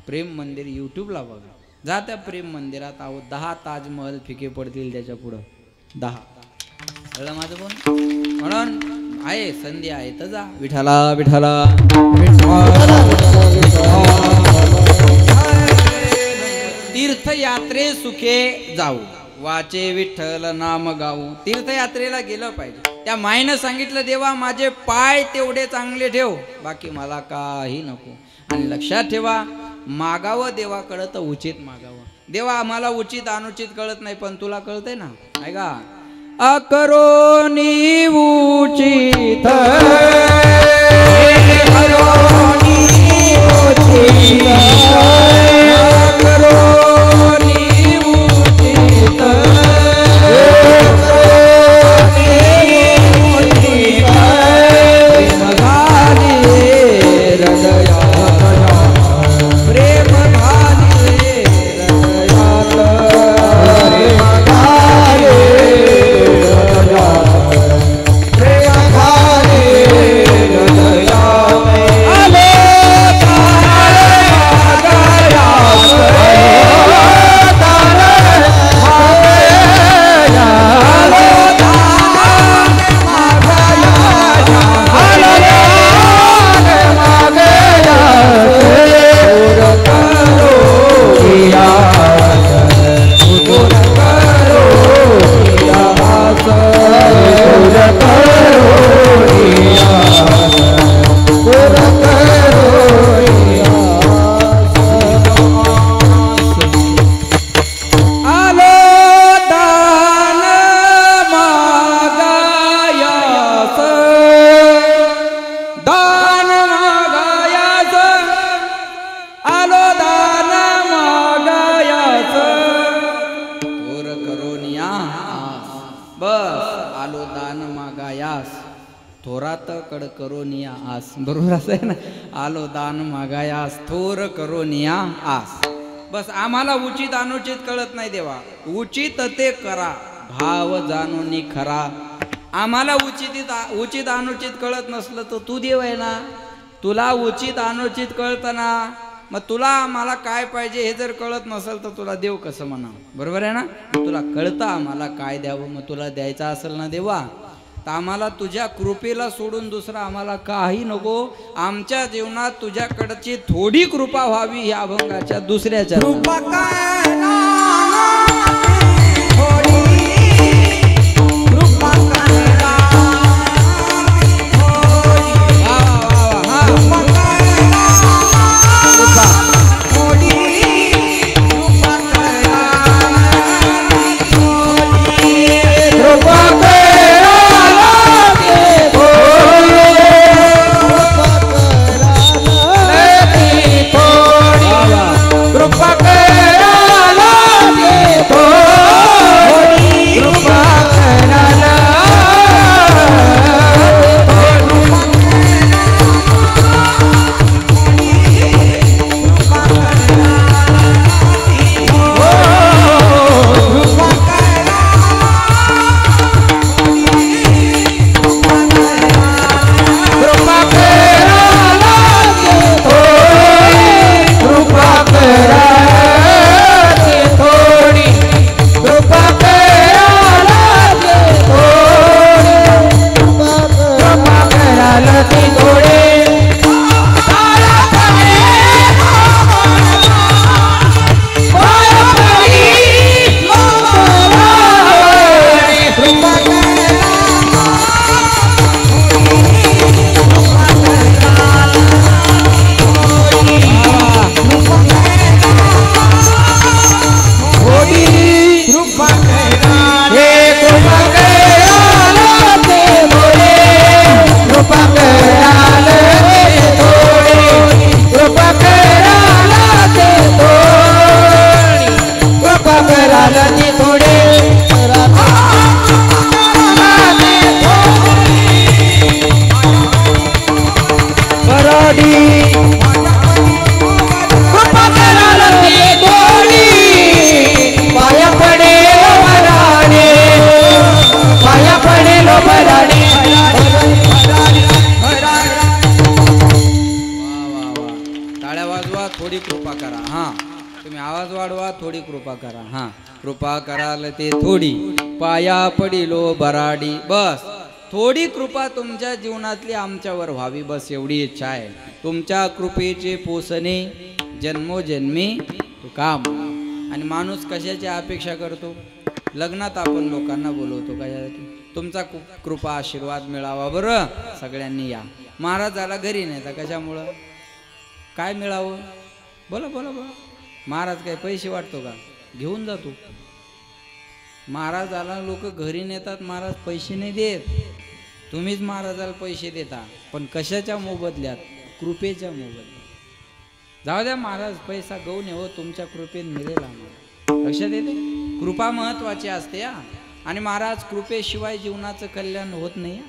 प्रेम मंदिर, यूट्यूबला बघा. जा त्या प्रेम मंदिरात. आहो 10 ताजमहल फिके पडतील त्याच्या पुढं. 10. कळलं माझं बोल? म्हणून आहे, संधी आहे तर जा. विठाला विठाला तीर्थयात्रे सुखे जाऊ, वाचे विठ्ठल नाम गाऊ. तीर्थयात्रेला गेलं पाहिजे. त्या मायनं सांगितलं, देवा माझे पाय तेवढे चांगले ठेव, बाकी मला काही नको. आणि लक्षात ठेवा, मागावं देवाकडं तर उचित मागावं. देवा आम्हाला उचित अनुचित कळत नाही, पण तुला कळतंय ना, आहे का? अकरोनी उचित अकरोनी उचित अकरोनी उचित निया आस. बस आलो दान मागायास थोरात कड करो निया आस. बरोबर असं आहे ना. आलो दान मागायास थोर करो निया आस. बस आम्हाला उचित अनुचित कळत नाही देवा. उचित ते करा भाव जाणून खरा. आम्हाला उचित अनुचित कळत नसलं तर तू देव आहे ना. तुला उचित अनुचित कळतं ना. मग तुला आम्हाला काय पाहिजे हे जर कळत नसेल तर तुला देव कसं म्हणावं. बरोबर आहे ना. तुला कळतं आम्हाला काय द्यावं. मग तुला द्यायचं असेल ना देवा तर आम्हाला तुझ्या कृपेला सोडून दुसरा आम्हाला काही नको. आमच्या जीवनात तुझ्याकडची थोडी कृपा व्हावी या अभंगाच्या दुसऱ्याच्या कृपा थोडी कृपा करा. हां तुम्ही आवाज वाढवा. थोडी कृपा करा. हां कृपा कराल ते थोडी पाया पडिलो बराडी. बस थोडी कृपा तुमच्या जीवनातली आमच्यावर व्हावी. बस एवढी इच्छा आहे. तुमच्या कृपेचे पोसणे जन्मोजन्मी तू काम. आणि माणूस कशाची अपेक्षा करतो. लग्नात आपण लोकांना बोलवतो कशासाठी. तुमचा कृपा आशीर्वाद मिळावा. बरं सगळ्यांनी या. महाराजाला घरी नेता कशामुळं. काय मिळावं. बोला बोला बोला. महाराज काय पैसे वाटतो का. घेऊन जातो. महाराजाला लोक घरी नेतात. महाराज पैसे नाही देत. तुम्हीच महाराजाला पैसे देता. पण कशाच्या मोबदल्यात. कृपेच्या मोबदल्यात. जाऊ द्या महाराज पैसा गौण हो. तुमच्या कृपेत मिळेल आम्हाला. लक्षात येते. कृपा महत्वाची असते या. आणि महाराज कृपेशिवाय जीवनाचं कल्याण होत नाही.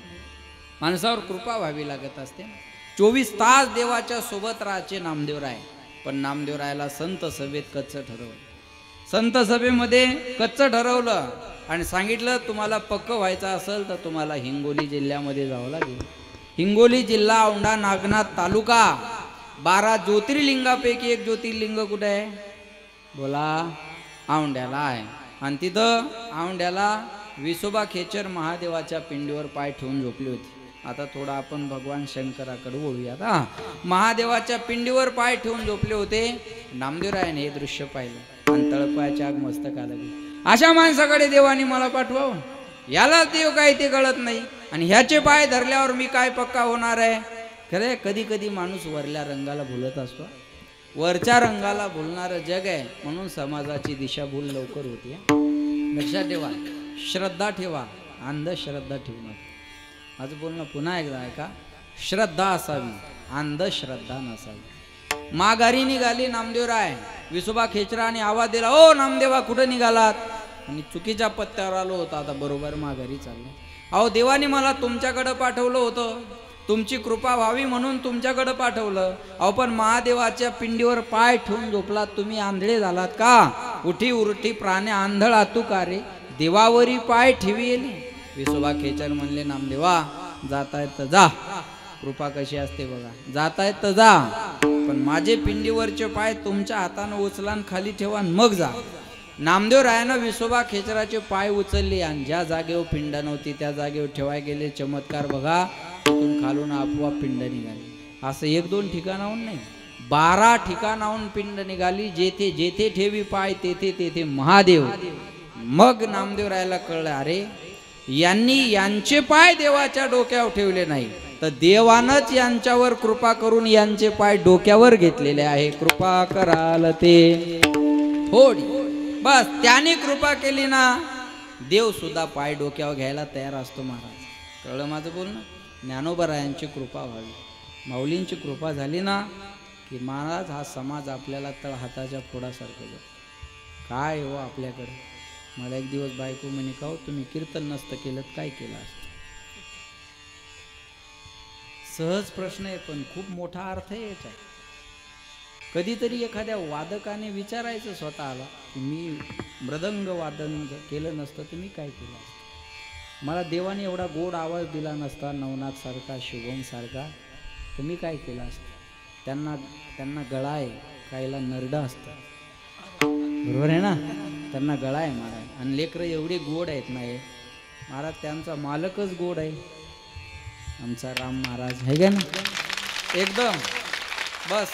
माणसावर कृपा व्हावी लागत असते. 24 तास देवाच्या सोबत राहायचे नामदेवराय. पण नामदेवरायला संत सभेत कच्चं ठरवलं. संत सभेमध्ये कच्चं ठरवलं आणि सांगितलं तुम्हाला पक्क व्हायचं असेल तर तुम्हाला हिंगोली जिल्ह्यामध्ये जावं लागेल. हिंगोली जिल्हा औंढा नागनाथ तालुका. 12 ज्योतिर्लिंगापैकी एक ज्योतिर्लिंग कुठे आहे. बोला औंढ्याला आहे. आणि तिथं औंढ्याला विसोबा खेचर महादेवाच्या पिंडीवर पाय ठेवून झोपली होती. आता थोडा आपण भगवान शंकराकडे वळूयात. महादेवाच्या पिंडीवर पाय ठेवून झोपले होते. नामदेवरायाने हे दृश्य पाहिलं आणि तळपायाची आग मस्तकाला गेली. अशा माणसाकडे देवानी मला पाठवावं. याला देव काय ते कळत नाही. आणि ह्याचे पाय धरल्यावर मी काय पक्का होणार आहे. खरे कधी कधी माणूस वरल्या रंगाला भुलत असतो. वरच्या रंगाला भुलणारं जग आहे. म्हणून समाजाची दिशाभूल लवकर होती. लक्षात ठेवा. श्रद्धा ठेवा. अंधश्रद्धा ठेवू नका. आज बोलणं पुन्हा एकदा आहे का. श्रद्धा असावी. अंधश्रद्धा नसावी. माघारी निघाली नामदेवराय. विसोबा खेचराने आवाज दिला. ओ नामदेवा कुठं निघालात. आणि चुकीच्या पत्त्यावर आलो होतो, आता बरोबर माघारी चाललो. अहो देवाने मला तुमच्याकडं पाठवलं होतं, तुमची कृपा व्हावी म्हणून तुमच्याकडं पाठवलं. अहो पण महादेवाच्या पिंडीवर पाय ठेवून झोपलात तुम्ही, आंधळे झालात का? उठी उरटी प्राणे आंधळा तू का रे, देवावरी पाय ठेवीली. विसोबा खेचर म्हणले, नामदेवा जाताय तर जा, कृपा कशी असते बघा, जाताय तर जा, पण माझे पिंडीवरचे पाय तुमच्या हातानं उचला खाली ठेवा मग जा. नामदेव रायानं विसोबा खेचराचे पाय उचलले आणि ज्या जागेवर पिंड नव्हती त्या जागेवर ठेवाय गेले. चमत्कार बघा, तिथून खालून आपोआप पिंड निघाली. असं 1-2 ठिकाणाहून नाही, 12 ठिकाणाहून पिंड निघाली. जेथे जेथे ठेवी पाय तेथे तेथे महादेव. मग नामदेव रायाला कळलं, अरे यांनी यांचे पाय देवाच्या डोक्यावर ठेवले नाही, तर देवानच यांच्यावर कृपा करून यांचे पाय डोक्यावर घेतलेले आहे. कृपा कराल ते थोडी, बस त्याने कृपा केली ना, देव सुद्धा पाय डोक्यावर घ्यायला तयार असतो. महाराज कळलं माझं बोलणं? ज्ञानोबरायांची कृपा व्हावी, माऊलींची कृपा झाली ना की महाराज हा समाज आपल्याला तळ हाताच्या फोडासारखं जातो. काय हो आपल्याकडे. मला एक दिवस बायको म्हणे, का हो तुम्ही कीर्तन नसतं केलं काय केलं असतं? सहज प्रश्न आहे पण खूप मोठा अर्थ आहे याचा. कधीतरी एखाद्या वादकाने विचारायचं स्वतःला की मी मृदंग वादन केलं नसतं तर मी काय केलं असतं? मला देवाने एवढा गोड आवाज दिला नसता, नवनाथ सारखा, शुभम सारखा, तर मी काय केलं असतं? त्यांना गळा आहे, काहीला नरडं असतं, बरोबर आहे ना? त्यांना गळा आहे महाराज. आणि लेकरं एवढे गोड आहेत ना हे महाराज, त्यांचा मालकच गोड आहे आमचा राम महाराज, आहे का ना? एकदम बस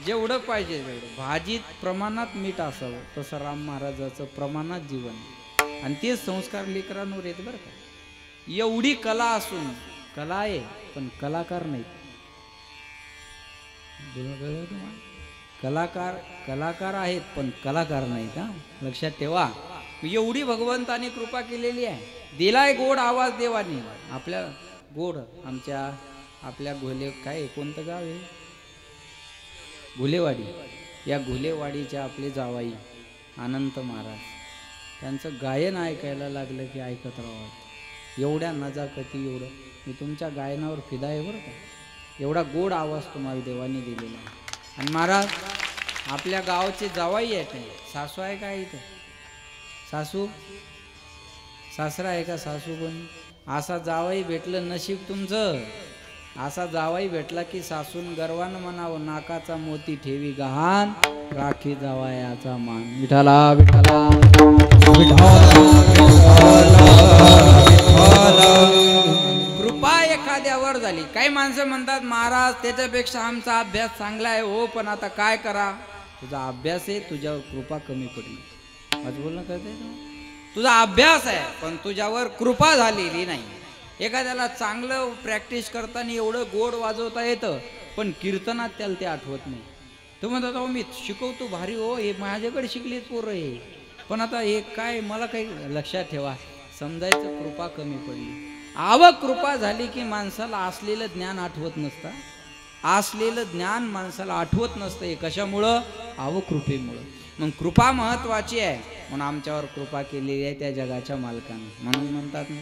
जेवढं पाहिजे तेवढं. भाजीत प्रमाणात मीठ असावं, तसं राम महाराजाचं प्रमाणात जीवन. आणि तेच संस्कार लेकरांवर येत बरं का. एवढी कला असून, कला आहे पण कलाकार नाहीत. कलाकार आहेत पण कलाकार नाहीत, हा लक्षात ठेवा. एवढी भगवंताने कृपा केलेली आहे. दिलाय गोड आवाज देवाने आपल्या, गोड आपल्या घोले, काय कोणतं गाव आहे, घुलेवाडी. या घुलेवाडीच्या आपले जावाई अनंत महाराज, त्यांचं गायन ऐकायला लागलं की ऐकत राहावं. एवढ्या नजाकती, एवढं मी तुमच्या गायनावर फिदा आहे बरं का. एवढा गोड आवाज तुम्हाला देवाने दिलेला आहे. आणि महाराज आपल्या गावाचे जावाई आहेत, सासू आहे का इथं? सासरा आहे का? सासू कोणी? असा जावाई भेटलं नशीब तुमचं. असा जावाई भेटला की सासून गर्वानं म्हणावं, नाकाचा मोती ठेवी गहाण, राखी जावयाचा मान. विठाला विठाला कृपा एखाद्यावर झाली. काही माणसं म्हणतात, महाराज त्याच्यापेक्षा आमचा अभ्यास चांगला आहे. हो पण आता काय करा, तुझा अभ्यास आहे, तुझ्यावर कृपा कमी पडली. आज बोलणं करते, तुझा अभ्यास आहे पण तुझ्यावर कृपा झालेली नाही. एखाद्याला चांगलं प्रॅक्टिस करताना एवढं गोड वाजवता येतं पण कीर्तनात त्याला ते आठवत नाही. तो म्हणतात, अहो मी शिकवतो भारी हो, हे माझ्याकडे शिकलेत पोरं हे, पण आता हे काय, मला काही. लक्षात ठेवा, समजायचं कृपा कमी पडली. आवक कृपा झाली की माणसाला असलेलं ज्ञान आठवत नसतं. असलेलं ज्ञान माणसाला आठवत नसतं. हे कशामुळं? कृपेमुळं. मग कृपा महत्वाची आहे म्हणून आमच्यावर कृपा केलेली आहे त्या जगाच्या मालकाने. म्हणून म्हणतात ना,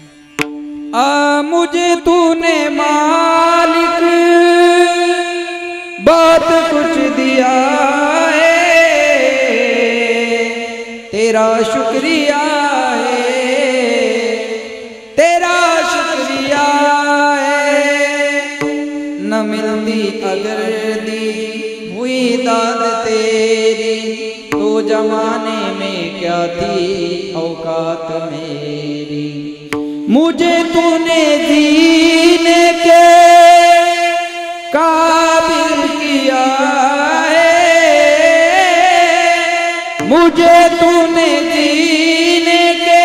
मुझे तूने मालिक बात कुछ दिया है, तेरा शुक्रिया है, तेरा शुक्रिया है. न मिलती अगर दी हुई दाद तेरी, तो जमाने में क्या थी औकात मेरी. मुझे तूने जीने के काबिल किया है, मुझे तूने जीने के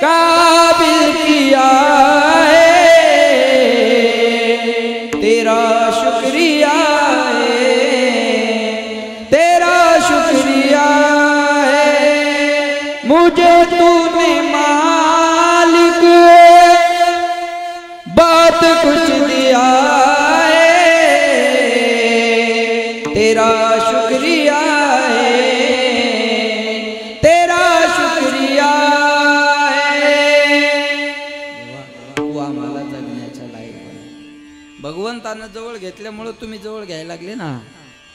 काबिल किया है, तेरा शुक्रिया है, तेरा शुक्रिया है. मुझे तूने बात कुछ दिया है, तेरा शुक्रिया है, तेरा शुक्रिया भगवंतानं जवळ घेतल्यामुळं तुम्ही जवळ घ्यायला लागले ना.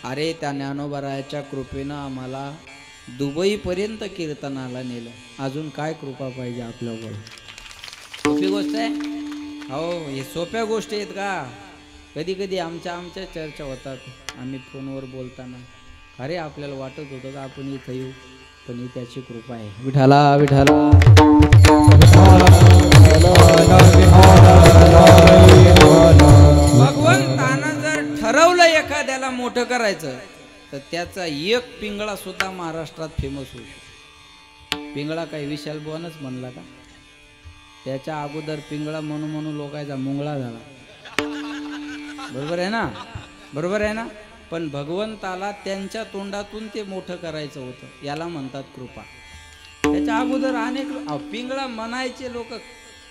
अरे त्या ज्ञानोबारायाच्या कृपेनं आम्हाला दुबईपर्यंत कीर्तनाला नेलं. अजून काय कृपा पाहिजे आपल्याकडं? सोपी गोष्ट आहे हो, हे सोप्या गोष्टी आहेत का? कधी कधी आमच्या चर्चा होतात, आम्ही फोनवर बोलताना अरे आपल्याला वाटत होतं का आपण इथं येऊ, पण ही त्याची कृपा आहे. विठाला विठाला. भगवंतानं जर ठरवलं एखाद्याला मोठं करायचं तर त्याचा एक पिंगळा सुद्धा महाराष्ट्रात फेमस होऊ शकतो. पिंगळा काही विशाल बुवानच म्हणला का? त्याच्या अगोदर पिंगळा म्हणून म्हणून लोकांचा मुंगळा झाला. बरोबर आहे ना? बरोबर आहे ना? पण भगवंताला त्यांच्या तोंडातून ते मोठं करायचं होतं, याला म्हणतात कृपा. त्याच्या अगोदर अनेक पिंगळा म्हणायचे लोक,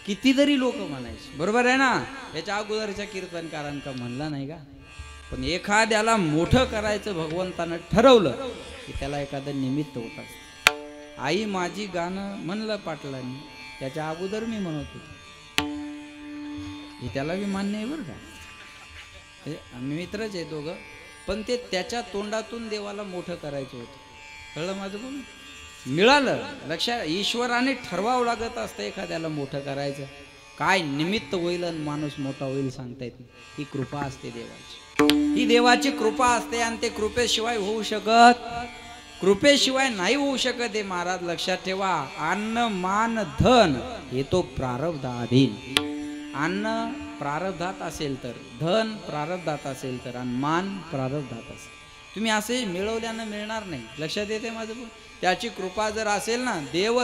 कितीतरी लोक म्हणायचे. बरोबर आहे ना? याच्या अगोदरच्या कीर्तनकारांका म्हणला नाही का? पण एखाद्याला मोठं करायचं भगवंतानं ठरवलं की त्याला एखादं निमित्त होत असतं. आई माझी गाणं म्हणलं पाटलांनी, त्याच्या अगोदर मी म्हणत होतो, हे त्याला बी मान्य आहे बरं का. आम्ही मित्रच आहे दोघं, पण ते त्याच्या तोंडातून देवाला मोठं करायचं होतं. कळलं माझं बोल? मिळालं लक्षात. ईश्वराने ठरवावं लागत असतं एखाद्याला मोठं करायचं. काय निमित्त होईल आणि माणूस मोठा होईल सांगता येत नाही. ही कृपा असते देवाची, ही देवाची कृपा असते. आणि ते कृपेशिवाय होऊ शकत, कृपेशिवाय नाही होऊ शकत. हे महाराज लक्षात ठेवा. अन्न मान धन हे तो प्रारब्धाधीन. अन्न प्रारब्धात असेल तर, धन प्रारब्धात असेल तर, आणि मान प्रारब्धात असेल. तुम्ही असे मिळवल्यानं मिळणार नाही. लक्षात येते माझं बोल? त्याची कृपा जर असेल ना, देव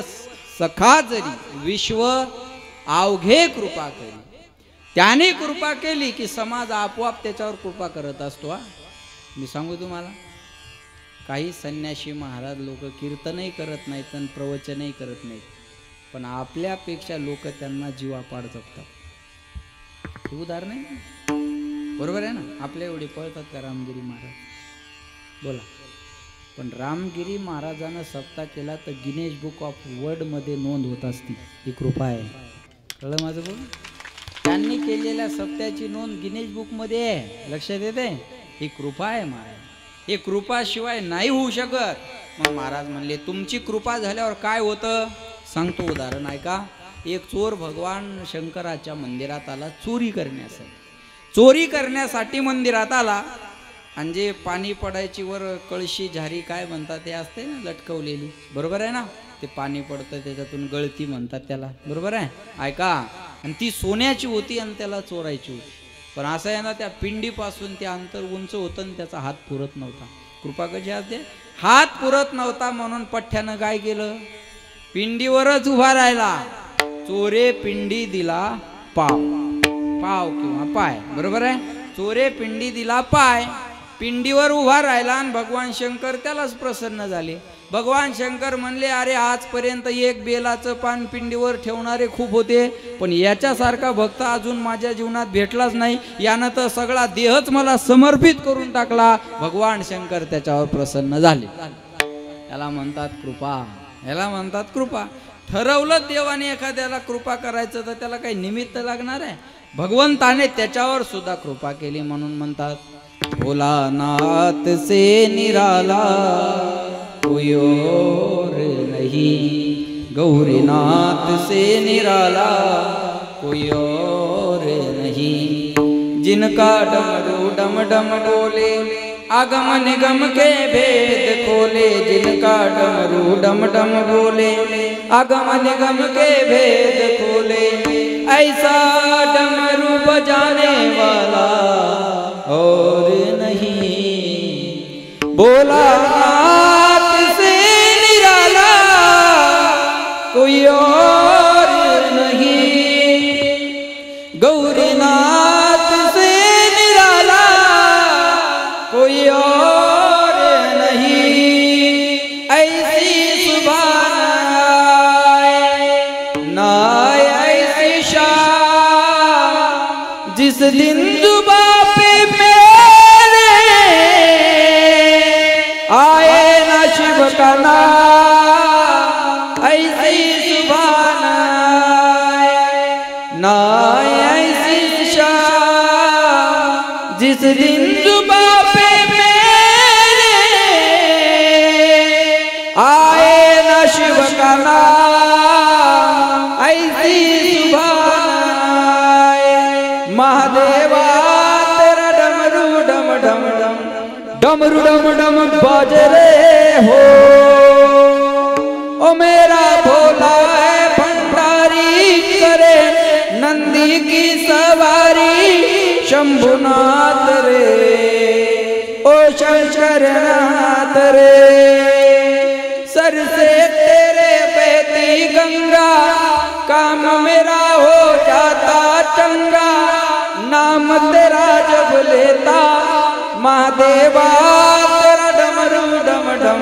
सखा जरी विश्व अवघे कृपा करी, त्याने कृपा केली की समाज आपोआप त्याच्यावर कृपा करत असतो. हा मी सांगू तुम्हाला, काही संन्यासी महाराज लोक कीर्तनही करत नाहीत आणि प्रवचनही करत नाहीत, पण आपल्यापेक्षा लोक त्यांना जीवापाड जपतात. हे उदाहरण आहे. बरोबर आहे ना? आपल्या एवढे पळतात का रामगिरी महाराज? बोला. पण रामगिरी महाराजानं सप्ताह केला तर गिनेश बुक ऑफ वर्ल्ड मध्ये नोंद होत असती. ही कृपा आहे. कळलं माझं बोल? त्यांनी केलेल्या सप्त्याची नोंद गिनेश बुक मध्ये आहे. लक्षात येते? ही कृपा आहे महाराज. हे कृपाशिवाय नाही होऊ शकत. मग महाराज म्हणले तुमची कृपा झाल्यावर काय होतं सांगतो उदाहरण ऐका. एक चोर भगवान शंकराच्या मंदिरात आला चोरी करण्यासाठी. चोरी करण्यासाठी मंदिरात आला, आणि जे पाणी पडायची वर कळशी झारी काय म्हणतात ते असते ना लटकवलेली, बरोबर आहे ना? ते पाणी पडतं त्याच्यातून गळती म्हणतात त्याला, बरोबर आहे? ऐका. आणि ती सोन्याची होती आणि त्याला चोरायची होती. पण असं आहे ना, त्या पिंडीपासून ते अंतर उंच होतं आणि त्याचा हात पुरत नव्हता. कृपा कशी असते? हात पुरत नव्हता म्हणून पठ्ठ्यानं काय केलं? पिंडीवरच उभा राहिला. चोरे पिंडी दिला पाव, पाव किंवा पाय, बरोबर आहे? चोरे पिंडी दिला पाय. पिंडीवर उभा राहिला आणि भगवान शंकर त्यालाच प्रसन्न झाले. भगवान शंकर म्हणले अरे आजपर्यंत एक बेलाचं पान पिंडीवर ठेवणारे खूप होते, पण याच्यासारखा भक्त अजून माझ्या जीवनात भेटलाच नाही. यानं तर सगळा देहच मला समर्पित करून टाकला. भगवान शंकर त्याच्यावर प्रसन्न झाले. याला म्हणतात कृपा. याला म्हणतात कृपा. ठरवलं देवाने एखाद्याला कृपा करायचं तर त्याला काही निमित्त लागणार आहे? भगवंताने त्याच्यावर सुद्धा कृपा केली म्हणून म्हणतात भोलानाथ से निराला कोई और नहीं, गौरीनाथ से निराला कोई और नहीं, जिनका डमरू डम डम बोले आगम निगम के भेद खोले, जिनका डमरू डम डम बोले आगम निगम के भेद खोले, ऐसा डमरू बजाने वाला और नहीं, भोलानाथ से निराला कोई और नहीं, गौरीनाथ से निराला कोई और नहीं, ऐसी सुभान ना ऐसी शाह जिस दिन जुबा पे मेरे आए ना शिव का नाम, ऐसी सुभान ना ऐसी शाह जिस दिन जुबां पे मेरे आए ना शिव का नाम, ऐसी सुबह आए महादेवा तेरा डमरू डम डम डम डमरू डम डम बाज रे हो। ओ मेरा भोला है भंडारी करे नंदी की सवारी शंभुनाथ रे ओ शंकरनाथ रे। सर से तेरे बहती गंगा काम मेरा हो जाता चंगा, नाम तेरा जब लेता महादेवा तेरा डमरू डम डम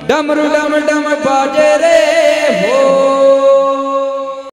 डमरू डम डम बाजे रे हो।